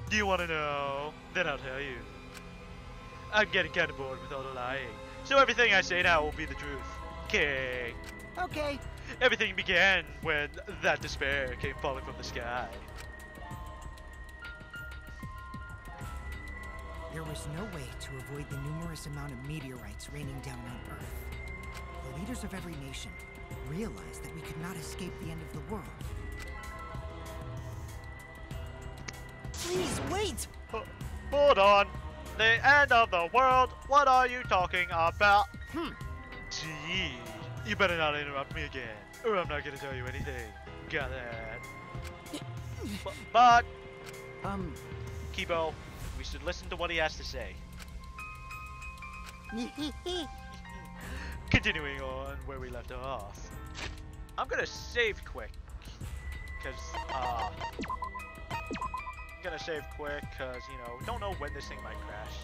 Do you want to know? Then I'll tell you. I'm getting kind of bored with all the lying, so everything I say now will be the truth. Okay. Okay. Everything began when that despair came falling from the sky. There was no way to avoid the numerous amount of meteorites raining down on Earth. The leaders of every nation realized that we could not escape the end of the world. Please, wait! Hold on. The end of the world? What are you talking about? Gee, you better not interrupt me again, or I'm not gonna tell you anything. Got that? But, Kibo, we should listen to what he has to say. Continuing on where we left off. I'm gonna save quick, cause, you know, don't know when this thing might crash.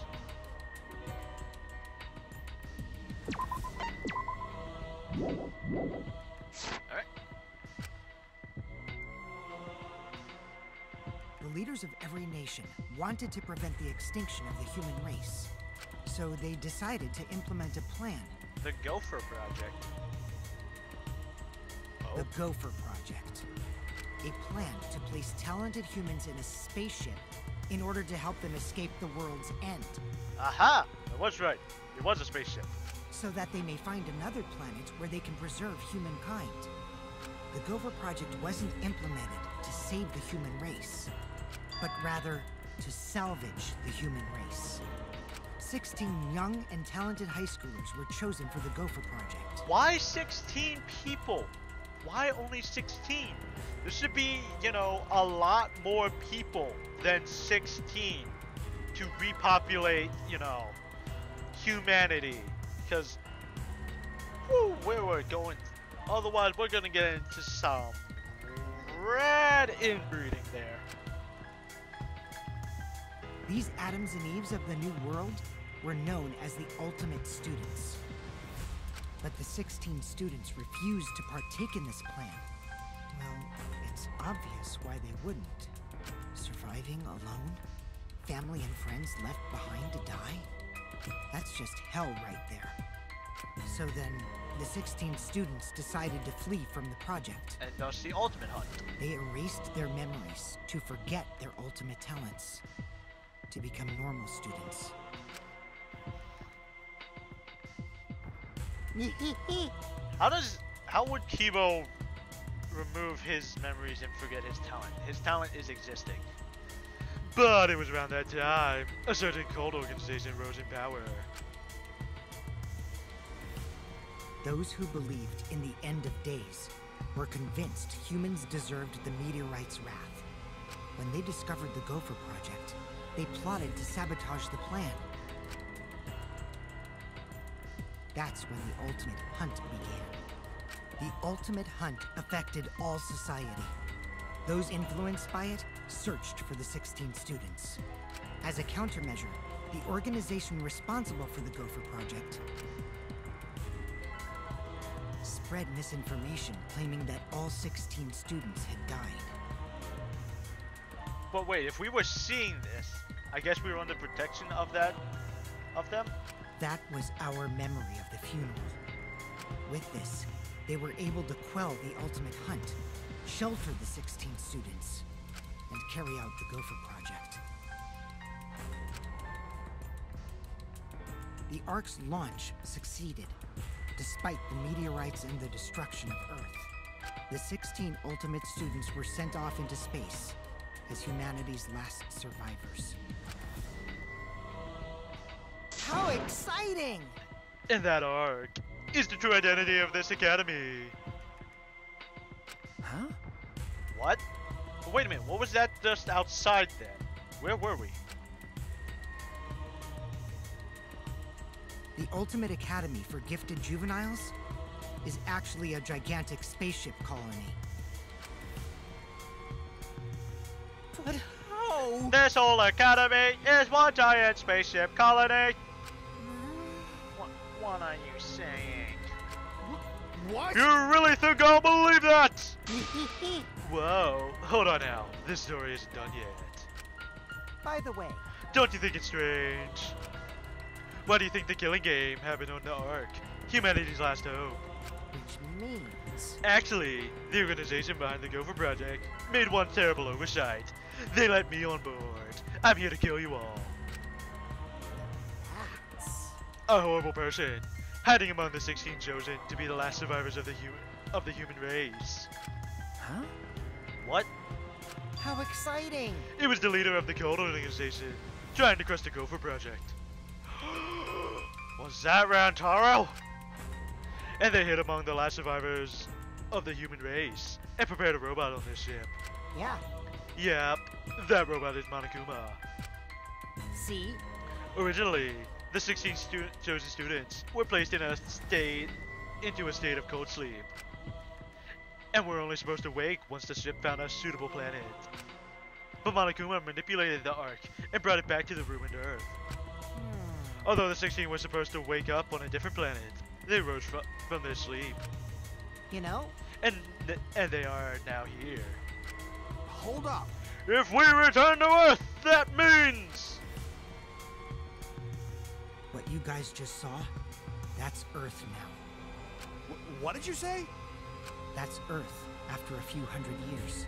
Alright. The leaders of every nation wanted to prevent the extinction of the human race. So they decided to implement a plan. The Gopher Project. The Gopher Project. A plan to place talented humans in a spaceship in order to help them escape the world's end. Aha! I was right. It was a spaceship. So that they may find another planet where they can preserve humankind. The Gopher Project wasn't implemented to save the human race, but rather to salvage the human race. 16 young and talented high schoolers were chosen for the Gopher Project. Why 16 people? Why only 16? There should be, you know, a lot more people than 16 to repopulate, you know, humanity. Because, where we're going, otherwise we're gonna get into some rad inbreeding there. These Adams and Eves of the New World were known as the ultimate students. But the 16 students refused to partake in this plan. Well, it's obvious why they wouldn't. Surviving alone? Family and friends left behind to die? That's just hell right there. So then, the 16 students decided to flee from the project. And thus the ultimate hunt. They erased their memories to forget their ultimate talents, to become normal students. How would Kibo remove his memories and forget his talent? His talent is existing. But it was around that time, a certain cult organization rose in power. Those who believed in the end of days were convinced humans deserved the meteorite's wrath. When they discovered the Gopher Project, they plotted to sabotage the plan. That's when the ultimate hunt began. The ultimate hunt affected all society. Those influenced by it searched for the 16 students. As a countermeasure, the organization responsible for the Gopher Project spread misinformation claiming that all 16 students had died. But wait, if we were seeing this, I guess we were under protection of them? That was our memory of the funeral. With this, they were able to quell the ultimate hunt, shelter the 16 students, and carry out the Gopher Project. The Ark's launch succeeded, despite the meteorites and the destruction of Earth. The 16 ultimate students were sent off into space as humanity's last survivors. How exciting! And that arc is the true identity of this academy. Huh? What? But wait a minute, what was that just outside then? Where were we? The Ultimate Academy for Gifted Juveniles is actually a gigantic spaceship colony. But how? This whole academy is one giant spaceship colony! What are you saying? What? You really think I'll believe that? Whoa, hold on now. This story isn't done yet. By the way, Don't you think it's strange? Why do you think the killing game happened on the Ark? Humanity's last hope. which means... Actually, the organization behind the Gopher Project made one terrible oversight. They let me on board. I'm here to kill you all. That's... A horrible person, hiding among the 16 chosen to be the last survivors of the human race. Huh? What? How exciting! It was the leader of the cult organization, trying to crush the Gopher Project. Was that Rantaro? And they hid among the last survivors of the human race and prepared a robot on their ship. Yeah. Yep, that robot is Monokuma. See? Originally, the 16 chosen students were placed into a state of cold sleep, and were only supposed to wake once the ship found a suitable planet. But Monokuma manipulated the Ark and brought it back to the ruined Earth. Although the 16 were supposed to wake up on a different planet, they rose from their sleep, You know, and they are now here. Hold up. If we return to Earth, that means... what you guys just saw, that's Earth now. What did you say? That's Earth after a few hundred years,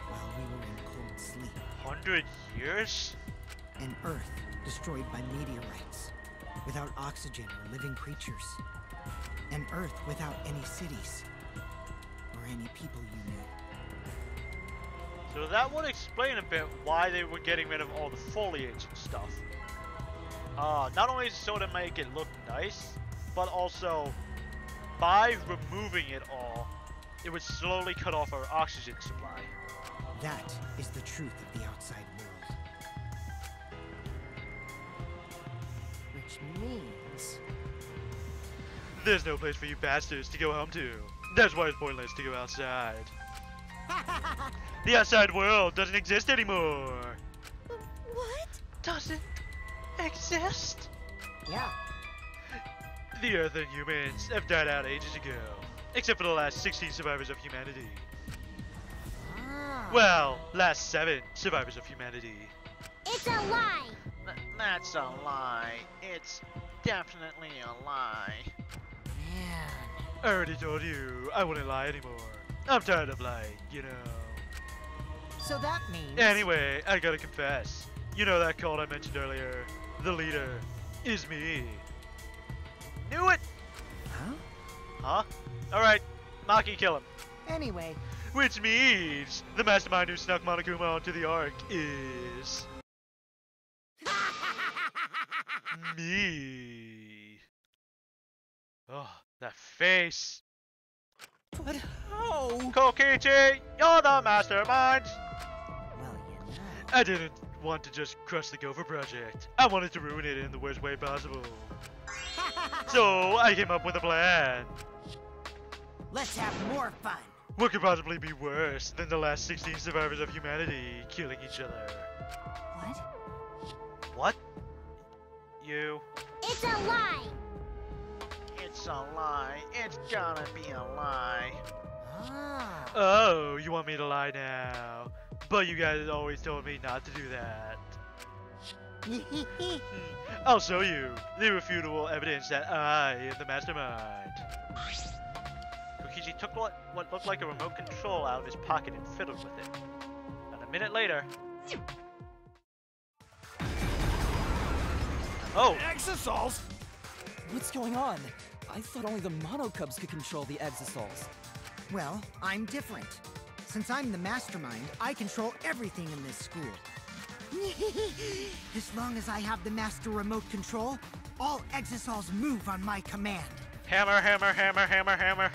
while we were in cold sleep. 100 years? An Earth destroyed by meteorites, without oxygen or living creatures. An Earth without any cities, or any people you knew. So that would explain a bit why they were getting rid of all the foliage and stuff. Not only so to make it look nice, but also by removing it all, it would slowly cut off our oxygen supply. That is the truth of the outside world. Which means... There's no place for you bastards to go home to. That's why it's pointless to go outside. The outside world doesn't exist anymore. What? Doesn't exist? Yeah, The Earth and humans have died out ages ago, except for the last 16 survivors of humanity. ah. Well, last 7 survivors of humanity. It's a lie! That's a lie. It's definitely a lie. Man. I already told you, I wouldn't lie anymore. I'm tired of lying, you know. So that means... Anyway, I gotta confess. You know that cult I mentioned earlier? The leader is me. Knew it! Huh? Huh? Alright, Maki, kill him. Anyway, Which means the mastermind who snuck Monokuma onto the Ark is... me. Oh, that face. but how? Kokichi, you're the mastermind! Well, you know. I didn't want to just crush the Gopher project. I wanted to ruin it in the worst way possible. So I came up with a plan. Let's have more fun. What could possibly be worse than the last 16 survivors of humanity killing each other? What? What? You? It's a lie. It's a lie. It's gonna be a lie. Ah. Oh, you want me to lie now? But you guys always told me not to do that. I'll show you the irrefutable evidence that I am the mastermind. Kokichi took what looked like a remote control out of his pocket and fiddled with it. And a minute later... Oh! Exosols? What's going on? I thought only the Mono Cubs could control the Exosols. Well, I'm different. Since I'm the mastermind, I control everything in this school. As long as I have the master remote control, all Exosols move on my command. Hammer, hammer, hammer, hammer, hammer.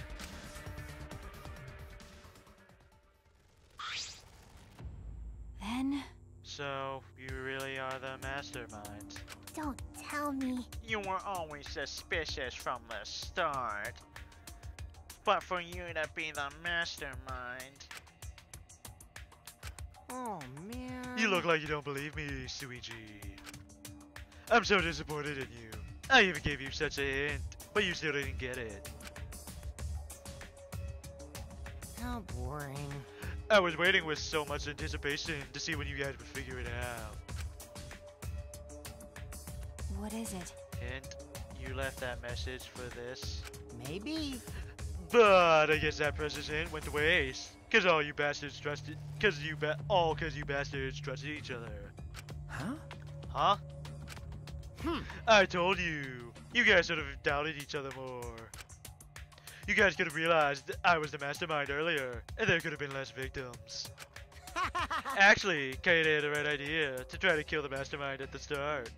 Then... So, you really are the mastermind. Don't tell me. You were always suspicious from the start. But for you to be the mastermind... Oh, man. You look like you don't believe me, Suichi. I'm so disappointed in you. I even gave you such a hint, but you still didn't get it. How boring. I was waiting with so much anticipation to see when you guys would figure it out. what is it? Hint, you left that message for this. Maybe. But I guess that precious hint went to waste. Cause all you bastards trusted, cause you bastards trusted each other. Huh? Huh? I told you. You guys should have doubted each other more. You guys could have realized that I was the mastermind earlier, and there could have been less victims. Actually, Kaito had the right idea to try to kill the mastermind at the start.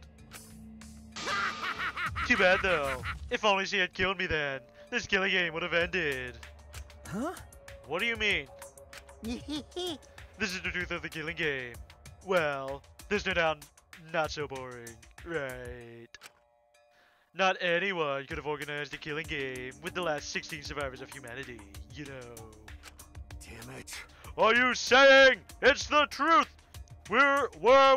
Too bad though. If only she had killed me then, this killing game would have ended. Huh? What do you mean? This is the truth of the killing game. Well, this turned out not so boring, right? Not anyone could have organized a killing game with the last 16 survivors of humanity, you know. Damn it. Are you saying it's the truth? Were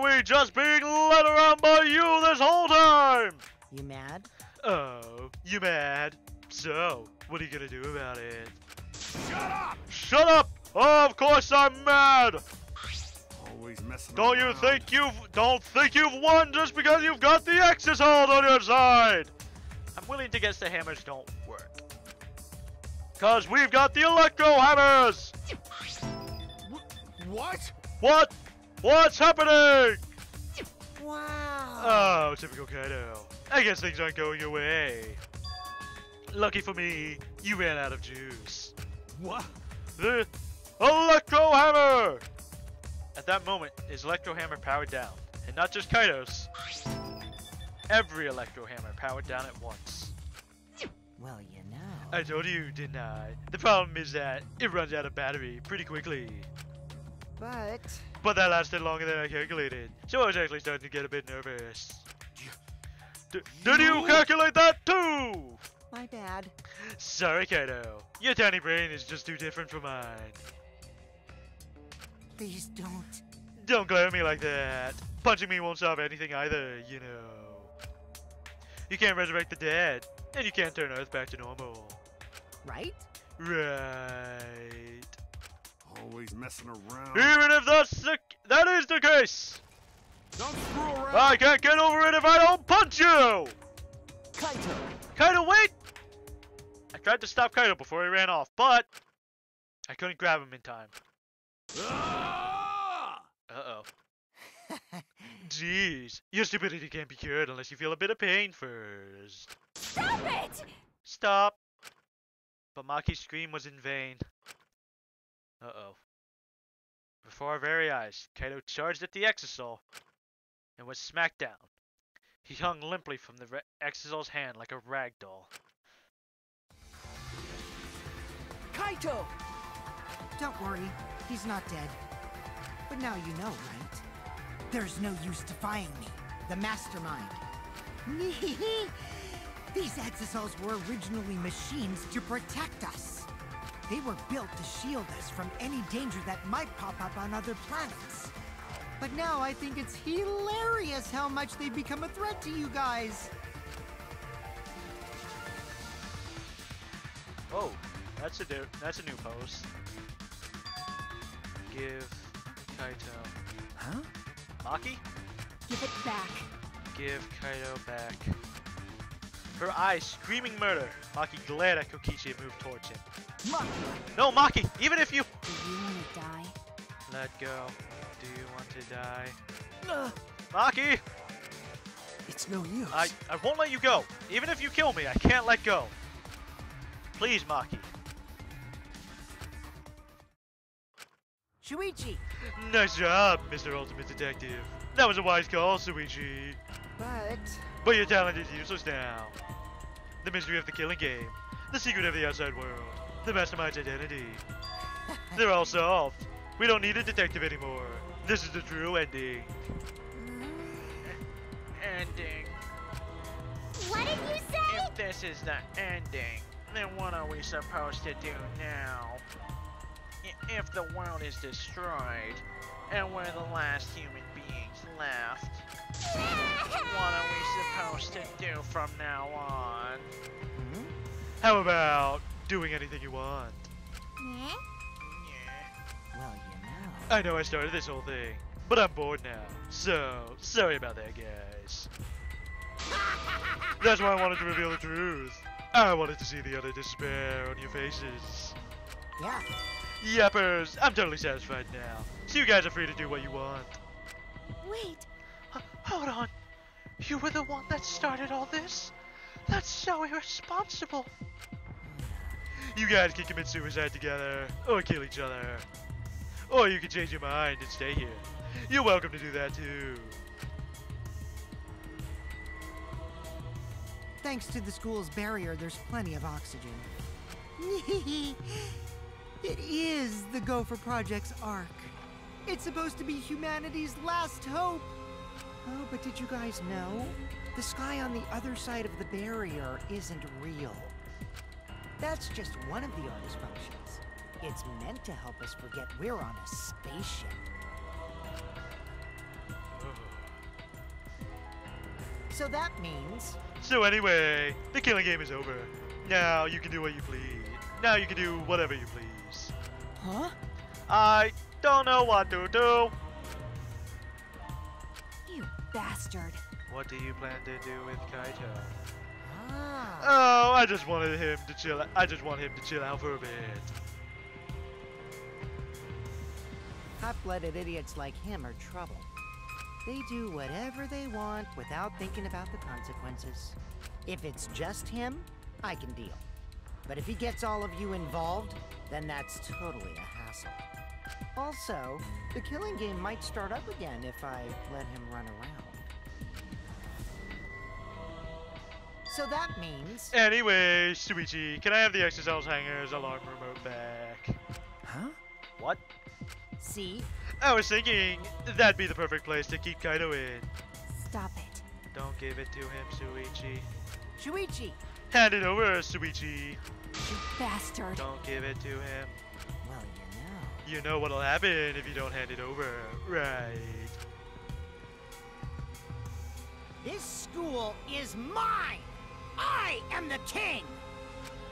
we just being led around by you this whole time? You mad? Oh, you mad? So, what are you gonna do about it? Shut up! Shut up! Of course I'm mad! Always messing Don't around. think you've won just because you've got the exosoles on your side! I'm willing to guess the hammers don't work. Cause we've got the electro hammers! What? What? What's happening? Wow. Oh, typical Kaito. I guess things aren't going your way. Lucky for me, you ran out of juice. What? The electro hammer! At that moment, his electro hammer powered down, and not just Kaito's. Every electro hammer powered down at once. Well, you know. I told you, didn't I? The problem is that it runs out of battery pretty quickly. But But that lasted longer than I calculated, so I was actually starting to get a bit nervous. Did you calculate that too? my bad. Sorry, Kaito. Your tiny brain is just too different from mine. Please don't. Don't glare at me like that. Punching me won't solve anything either, you know. You can't resurrect the dead, and you can't turn Earth back to normal. Right? Always messing around. Even if that is the case! Don't screw around. I can't get over it if I don't punch you! Kaito! Kaito, wait! I tried to stop Kaito before he ran off, but I couldn't grab him in time. Ah! Uh-oh. Jeez, your stupidity can't be cured unless you feel a bit of pain first. Stop it! Stop! But Maki's scream was in vain. Uh-oh. Before our very eyes, Kaito charged at the Exisol and was smacked down. He hung limply from the Exisol's hand like a rag doll. Kaito! Don't worry, he's not dead. But now you know, right? There's no use defying me, the mastermind. These Exisols were originally machines to protect us. They were built to shield us from any danger that might pop up on other planets. But now I think it's hilarious how much they've become a threat to you guys. Oh, that's a new post. Give Kaito. Huh? Maki? Give it back. Give Kaito back. Her eyes screaming murder. Maki glared at Kokichi and moved towards him. Maki! No, Maki! Even if you... Do you want to die? Let go. Do you want to die? Maki! It's no use. I won't let you go. Even if you kill me, I can't let go. Please, Maki. Shuichi! Nice job, Mr. Ultimate Detective. That was a wise call, Suichi. But Your talent is useless now. The mystery of the killing game. The secret of the outside world. The mastermind's identity. They're all solved. We don't need a detective anymore. This is the true ending. Ending. What did you say? If this is the ending, then what are we supposed to do now? If the world is destroyed, and we're the last human beings left, what are we supposed to do from now on? How about doing anything you want? Yeah? Yeah. well, you know. I know I started this whole thing, but I'm bored now. So, sorry about that, guys. That's why I wanted to reveal the truth. I wanted to see the utter despair on your faces. Yeah. Yappers, I'm totally satisfied now. So you guys are free to do what you want. Wait, Hold on. You were the one that started all this? That's so irresponsible. You guys can commit suicide together, or kill each other. Or you can change your mind and stay here. You're welcome to do that too. Thanks to the school's barrier, there's plenty of oxygen. It is the Gopher Project's arc. It's supposed to be humanity's last hope. Oh, but did you guys know? The sky on the other side of the barrier isn't real. That's just one of the artist's functions. It's meant to help us forget we're on a spaceship. So that means... So anyway, the killing game is over. Now you can do what you please. Now you can do whatever you please. Huh? I don't know what to do. You bastard. What do you plan to do with Kaito? Ah. Oh, I just wanted him to chill. I just want him to chill out for a bit. Hot-blooded idiots like him are trouble. They do whatever they want without thinking about the consequences. If it's just him, I can deal. But if he gets all of you involved, then that's totally a hassle. Also, the killing game might start up again if I let him run around. So that means... Anyway, Suichi, can I have the Exocells Hanger's alarm remote back? Huh? What? See? I was thinking that'd be the perfect place to keep Kaito in. Stop it. Don't give it to him, Suichi. Shuichi! Hand it over, Suichi. You bastard. Don't give it to him. Well, you know. You know what'll happen if you don't hand it over, right? This school is mine! I am the king!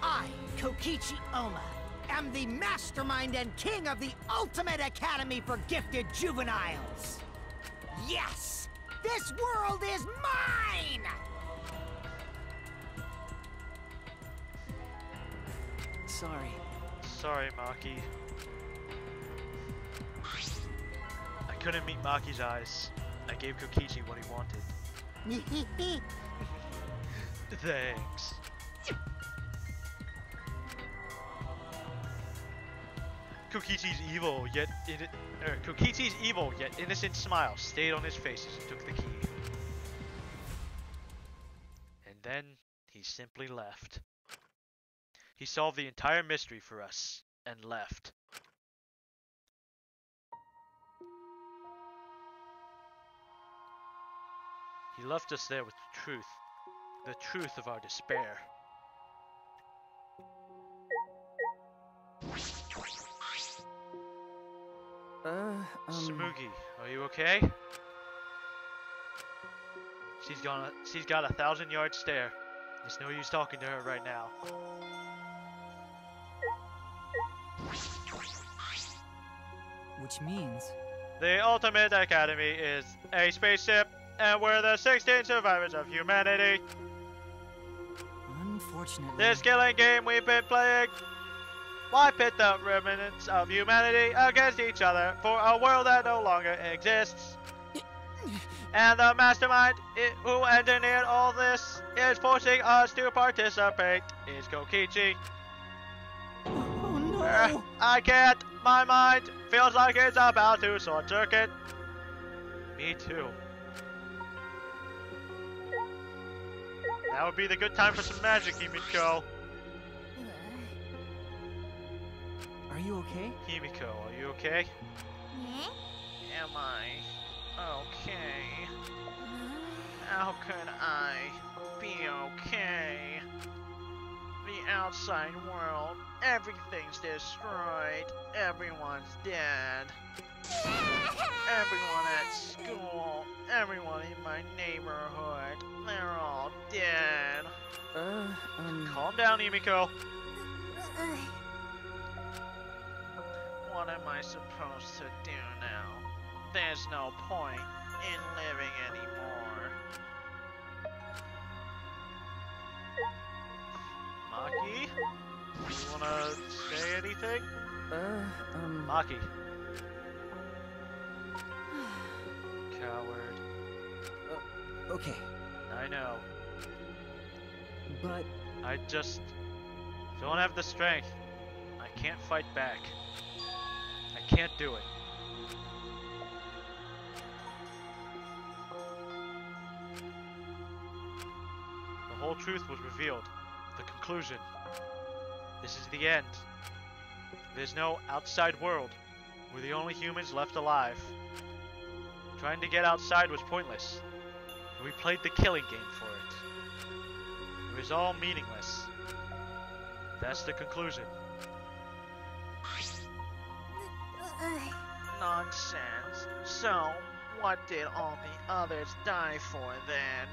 I, Kokichi Oma, am the mastermind and king of the ultimate academy for gifted juveniles! Yes! This world is mine! Sorry. Sorry, Maki. I couldn't meet Maki's eyes. I gave Kokichi what he wanted. Thanks. Kokichi's evil yet innocent smile stayed on his face as he took the key. And then he simply left. He solved the entire mystery for us and left. He left us there with the truth of our despair. Sumugi, are you okay? She's got a 1,000-yard stare. There's no use talking to her right now. Which means... The Ultimate Academy is a spaceship, and we're the 16 survivors of humanity. Unfortunately... This killing game we've been playing. Why pit the remnants of humanity against each other for a world that no longer exists? And the mastermind who engineered all this is forcing us to participate is Kokichi. Oh no! I can't. My mind feels like it's about to short circuit. Me too. Now would be the good time for some magic, Himiko. Are you okay? Himiko, are you okay? Yeah? Am I okay? How could I be okay? The outside world, everything's destroyed. Everyone's dead. Everyone at school, everyone in my neighborhood, they're all dead. Calm down, Himiko. What am I supposed to do now? There's no point in living anymore. Maki? You wanna say anything? Maki. Coward. Okay. I know. But... I just don't have the strength. I can't fight back. I can't do it. The whole truth was revealed. The conclusion. This is the end. There's no outside world. We're the only humans left alive. Trying to get outside was pointless. We played the killing game for it. It was all meaningless. That's the conclusion. Nonsense. So, what did all the others die for then?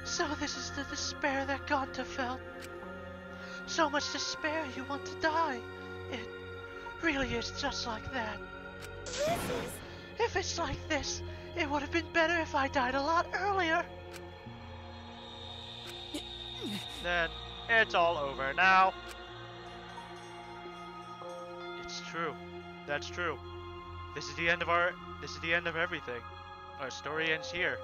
So this is the despair that Gonta felt. So much despair you want to die. It really is just like that. If it's like this, it would have been better if I died a lot earlier. Then, it's all over now. It's true. That's true. This is the end of everything. Our story ends here.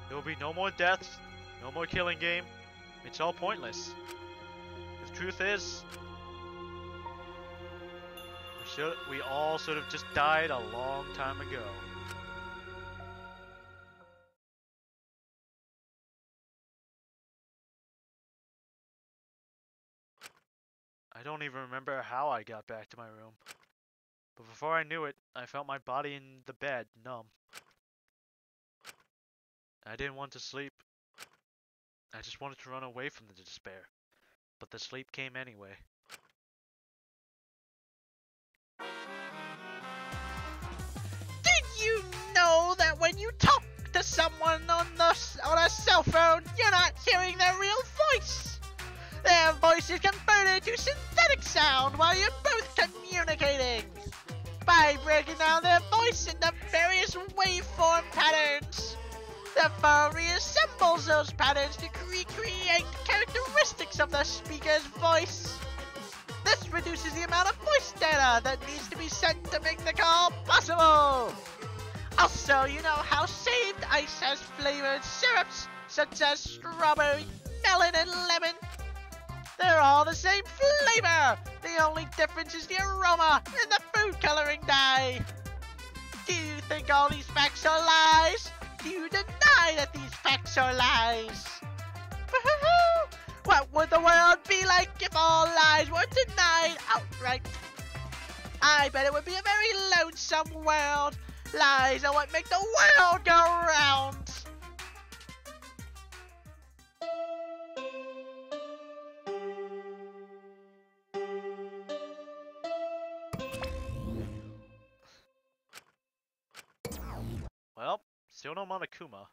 There will be no more deaths, no more killing game. It's all pointless. The truth is, we all should have just died a long time ago. I don't even remember how I got back to my room. But before I knew it, I felt my body in the bed, numb. I didn't want to sleep. I just wanted to run away from the despair. But the sleep came anyway. Did you know that when you talk to someone on a cell phone, you're not hearing their real voice? Their voice is converted to synthetic sound while you're both communicating. by breaking down their voice into various waveform patterns. The phone reassembles those patterns to recreate characteristics of the speaker's voice. This reduces the amount of voice data that needs to be sent to make the call possible. Also, you know how shaved ice has flavored syrups such as strawberry, melon, and lemon? They're all the same flavor. The only difference is the aroma and the food coloring dye. Do you think all these facts are lies? Do you deny that these facts are lies? What would the world be like if all lies were denied outright? I bet it would be a very lonesome world. Lies are what make the world go round. Well, still no Monokuma.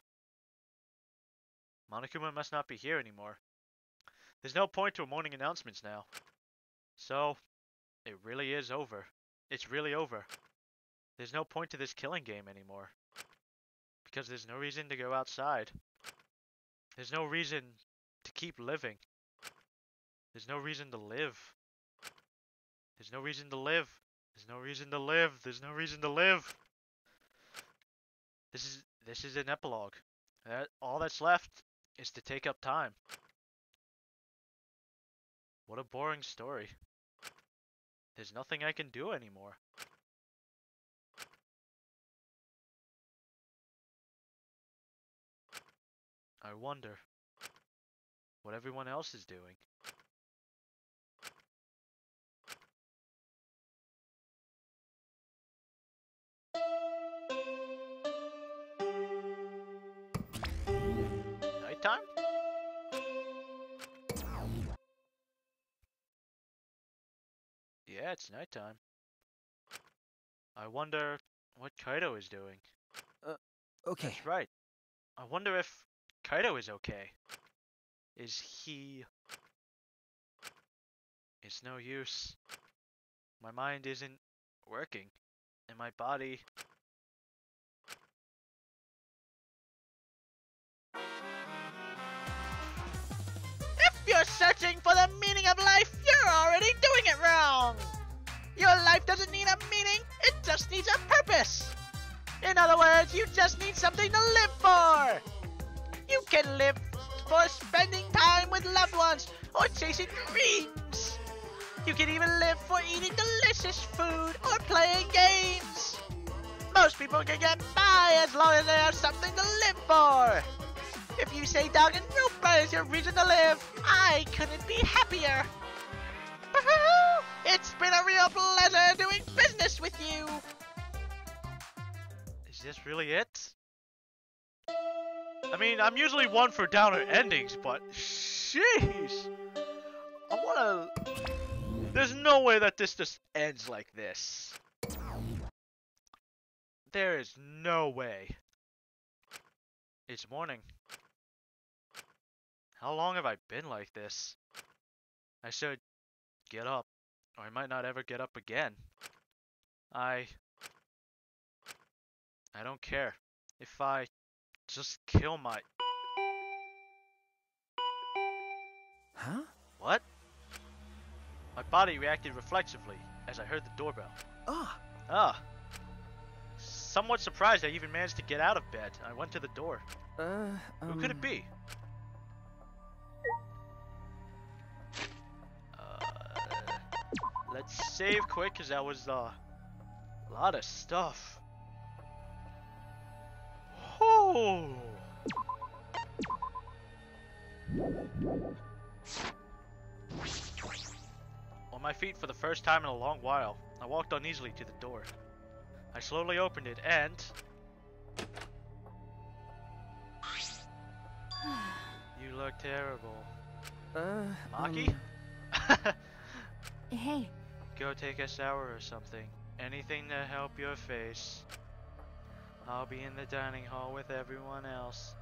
Monokuma must not be here anymore. There's no point to morning announcements now. So, it really is over. It's really over. There's no point to this killing game anymore. Because there's no reason to go outside. There's no reason to keep living. There's no reason to live. There's no reason to live. There's no reason to live. There's no reason to live. This is an epilogue. All that's left is to take up time. What a boring story. There's nothing I can do anymore. I wonder what everyone else is doing. Nighttime? Yeah, it's nighttime. I wonder what Kaito is doing. Okay. That's right. I wonder if Kaito is okay. Is he... It's no use. My mind isn't working. And my body... If you're searching for the meaning of life, you're already doing it wrong. Your life doesn't need a meaning, it just needs a purpose. In other words, you just need something to live for. You can live for spending time with loved ones or chasing dreams. You can even live for eating delicious food or playing games. Most people can get by as long as they have something to live for. If you say Danganronpa is your reason to live, I couldn't be happier. It's been a real pleasure doing business with you. Is this really it? I mean, I'm usually one for downer endings, but jeez. I wanna... There's no way that this just ends like this. There is no way. It's morning. How long have I been like this? I should get up, or I might not ever get up again. I don't care if I just kill my... Huh? What? My body reacted reflexively as I heard the doorbell. Ah. Somewhat surprised I even managed to get out of bed. I went to the door. Who could it be? Let's save quick, because that was a lot of stuff. Oh. On my feet for the first time in a long while, I walked uneasily to the door. I slowly opened it and... You look terrible. Maki? Hey. Go take a shower or something. Anything to help your face. I'll be in the dining hall with everyone else.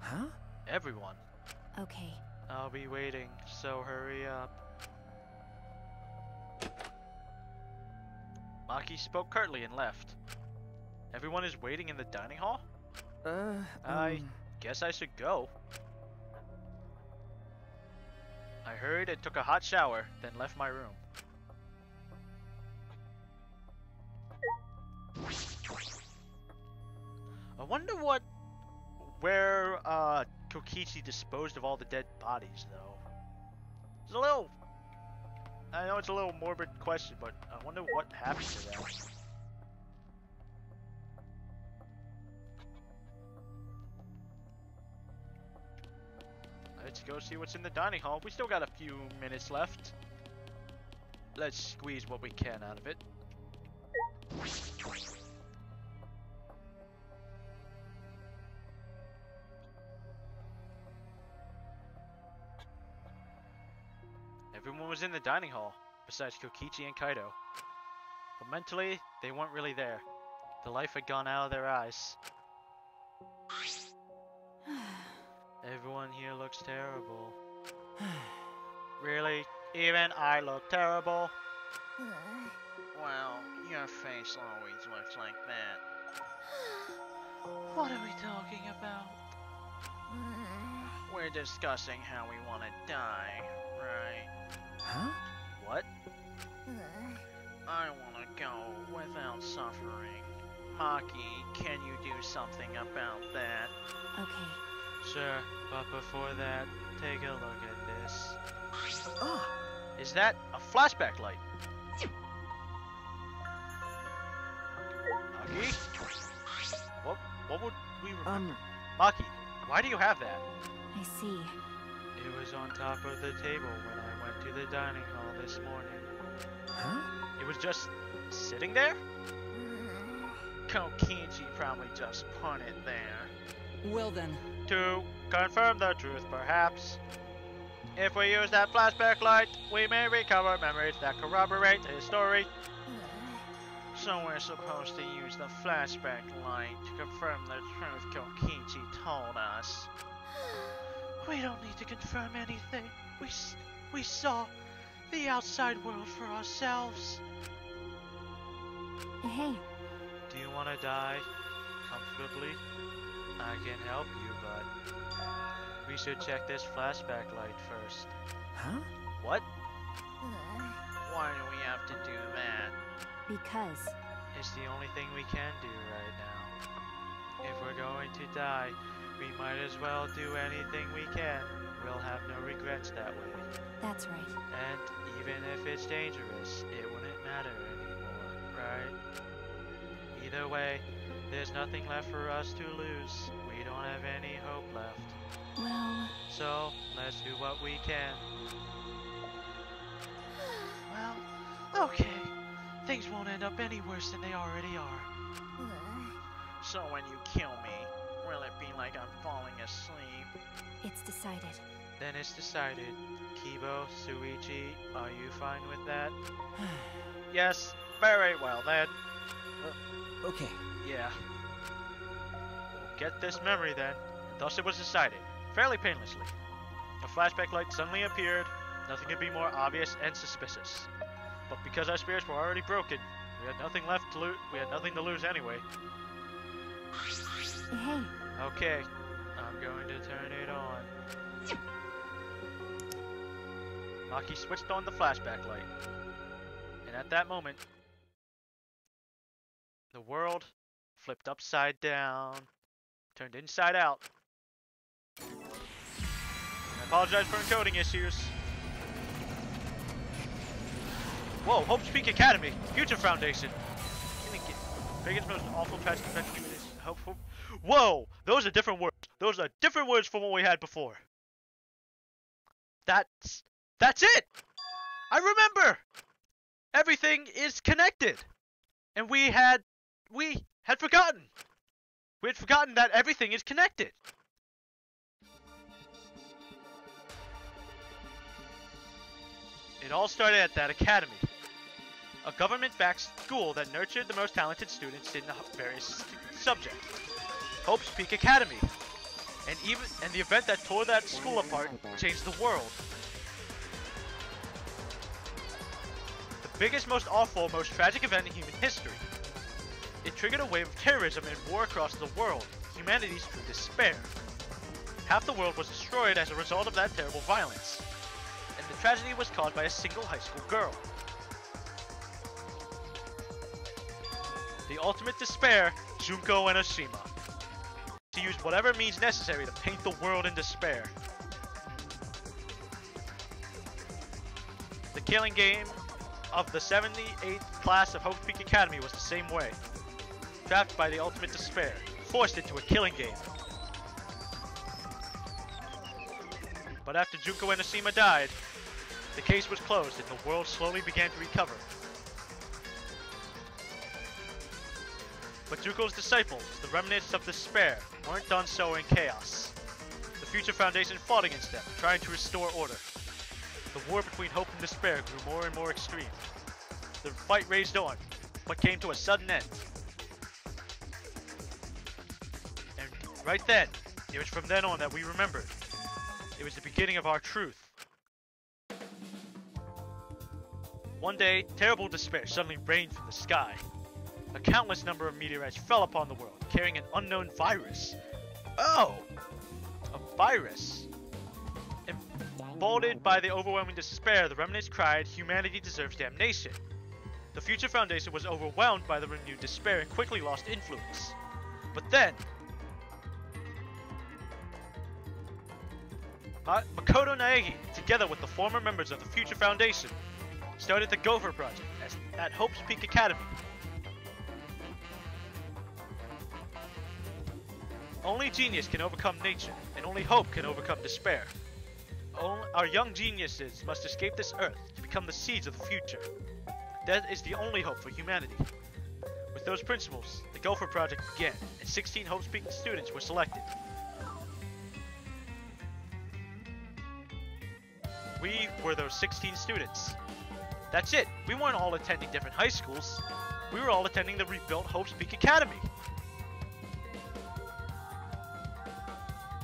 Huh? Everyone? Okay. I'll be waiting, so hurry up. Maki spoke curtly and left. Everyone is waiting in the dining hall? I guess I should go. I hurried and took a hot shower, then left my room. I wonder where Kokichi disposed of all the dead bodies, though. It's a little, I know it's a little morbid question, but I wonder what happened to them. Let's go see what's in the dining hall. We still got a few minutes left. Let's squeeze what we can out of it. Everyone was in the dining hall, besides Kokichi and Kaito. But mentally, they weren't really there. The life had gone out of their eyes. Everyone here looks terrible. Really? Even I look terrible? Well, your face always looks like that. What are we talking about? We're discussing how we want to die, right? Huh? What? I want to go without suffering. Maki, can you do something about that? Okay. Sure, but before that, take a look at this. Ah, Is that a flashback light? Maki? What would we remember? Maki, why do you have that? I see. It was on top of the table when I went to the dining hall this morning. huh? It was just sitting there? Kokichi probably just put it there. Well then, To confirm the truth, perhaps. If we use that flashback light, we may recover memories that corroborate his story. So we're supposed to use the flashback light to confirm the truth Kokichi told us. We don't need to confirm anything. We saw the outside world for ourselves. Hey, Do you want to die comfortably? I can help you, but we should check this flashback light first. Huh? What? Why do we have to do that? because It's the only thing we can do right now. If we're going to die, we might as well do anything we can. We'll have no regrets that way. that's right. And even if it's dangerous, it wouldn't matter anymore, right? Either way, there's nothing left for us to lose. We don't have any hope left. Well, So, let's do what we can. Well, okay. Things won't end up any worse than they already are. So when you kill me, will it be like I'm falling asleep? it's decided. Then it's decided. Kibo, Suichi, are you fine with that? Yes, very well then. okay. Yeah. Get this memory then. Thus it was decided, fairly painlessly. A flashback light suddenly appeared. Nothing could be more obvious and suspicious. But because our spirits were already broken, we had nothing left to lose. We had nothing to lose anyway. Hey, Okay, I'm going to turn it on. Maki switched on the flashback light. And at that moment, the world flipped upside down, turned inside out. I apologize for encoding issues. Whoa, Hope's Peak Academy, Future Foundation. Biggest, most awful tragic event in human history. Hope. Whoa, those are different words. Those are different words from what we had before. That's it. I remember. Everything is connected, and we had forgotten. We had forgotten that everything is connected. It all started at that academy. A government-backed school that nurtured the most talented students in the various subjects. Hope's Peak Academy. And the event that tore that school apart changed the world. biggest, most awful, most tragic event in human history. It triggered a wave of terrorism and war across the world, humanity's true despair. Half the world was destroyed as a result of that terrible violence, and the tragedy was caused by a single high school girl. The ultimate despair, Junko Enoshima. She used whatever means necessary to paint the world in despair. The killing game of the 78th class of Hope's Peak Academy was the same way. Trapped by the ultimate despair, forced into a killing game. But after Junko Enoshima died, the case was closed and the world slowly began to recover. But Junko's disciples, the remnants of despair, weren't done sowing chaos. The Future Foundation fought against them, trying to restore order. The war between hope and despair grew more and more extreme. The fight raged on, but came to a sudden end. And right then, it was from then on that we remembered. It was the beginning of our truth. One day, terrible despair suddenly rained from the sky. A countless number of meteorites fell upon the world, carrying an unknown virus. Oh! A virus. Emboldened by the overwhelming despair, the remnants cried, "Humanity deserves damnation." The Future Foundation was overwhelmed by the renewed despair and quickly lost influence. But then, Makoto Naegi, together with the former members of the Future Foundation, started the Gopher Project at Hope's Peak Academy. Only genius can overcome nature, and only hope can overcome despair. Our young geniuses must escape this earth to become the seeds of the future. That is the only hope for humanity. With those principles, the Gopher Project began, and 16 Hope's Peak students were selected. We were those 16 students. That's it, we weren't all attending different high schools. We were all attending the rebuilt Hope's Peak Academy.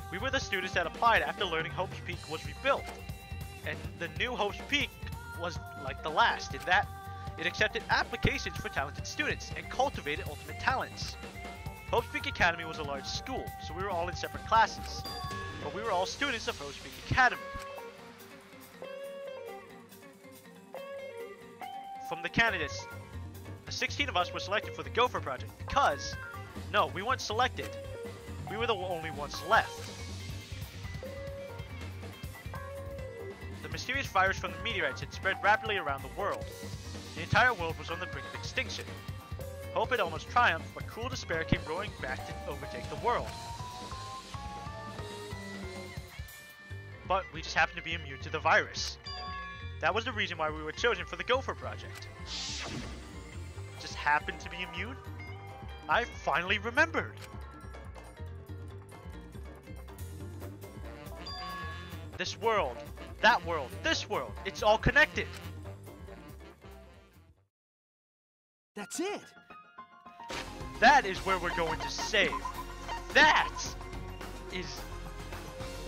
We were the students that applied after learning Hope's Peak was rebuilt. And the new Hope's Peak was like the last in that it accepted applications for talented students and cultivated ultimate talents. Hope's Peak Academy was a large school, so we were all in separate classes. But we were all students of Hope's Peak Academy. From the candidates, the 16 of us were selected for the Gopher Project because, no, we weren't selected. We were the only ones left. The mysterious virus from the meteorites had spread rapidly around the world. The entire world was on the brink of extinction. Hope had almost triumphed, but cruel despair came roaring back to overtake the world. But we just happened to be immune to the virus. That was the reason why we were chosen for the Gopher Project. Just happened to be immune? I finally remembered! This world, that world, this world, it's all connected! That's it! That is where we're going to save. That is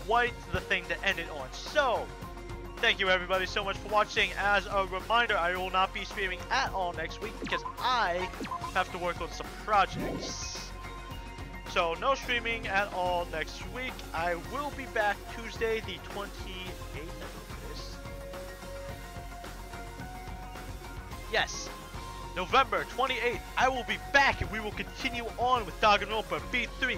what the thing to end it on. So, thank you everybody so much for watching. As a reminder, I will not be streaming at all next week because I have to work on some projects. So no streaming at all next week. I will be back Tuesday the 28th. Yes, November 28th. I will be back and we will continue on with Danganronpa B3,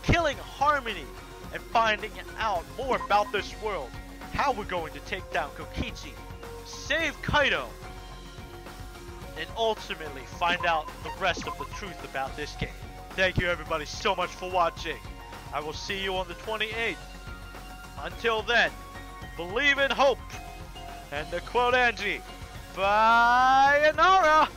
killing Harmony and finding out more about this world. How we're going to take down Kokichi, save Kaito, and ultimately find out the rest of the truth about this game. Thank you everybody so much for watching. I will see you on the 28th. Until then, believe in hope. And to quote Angie, sayonara!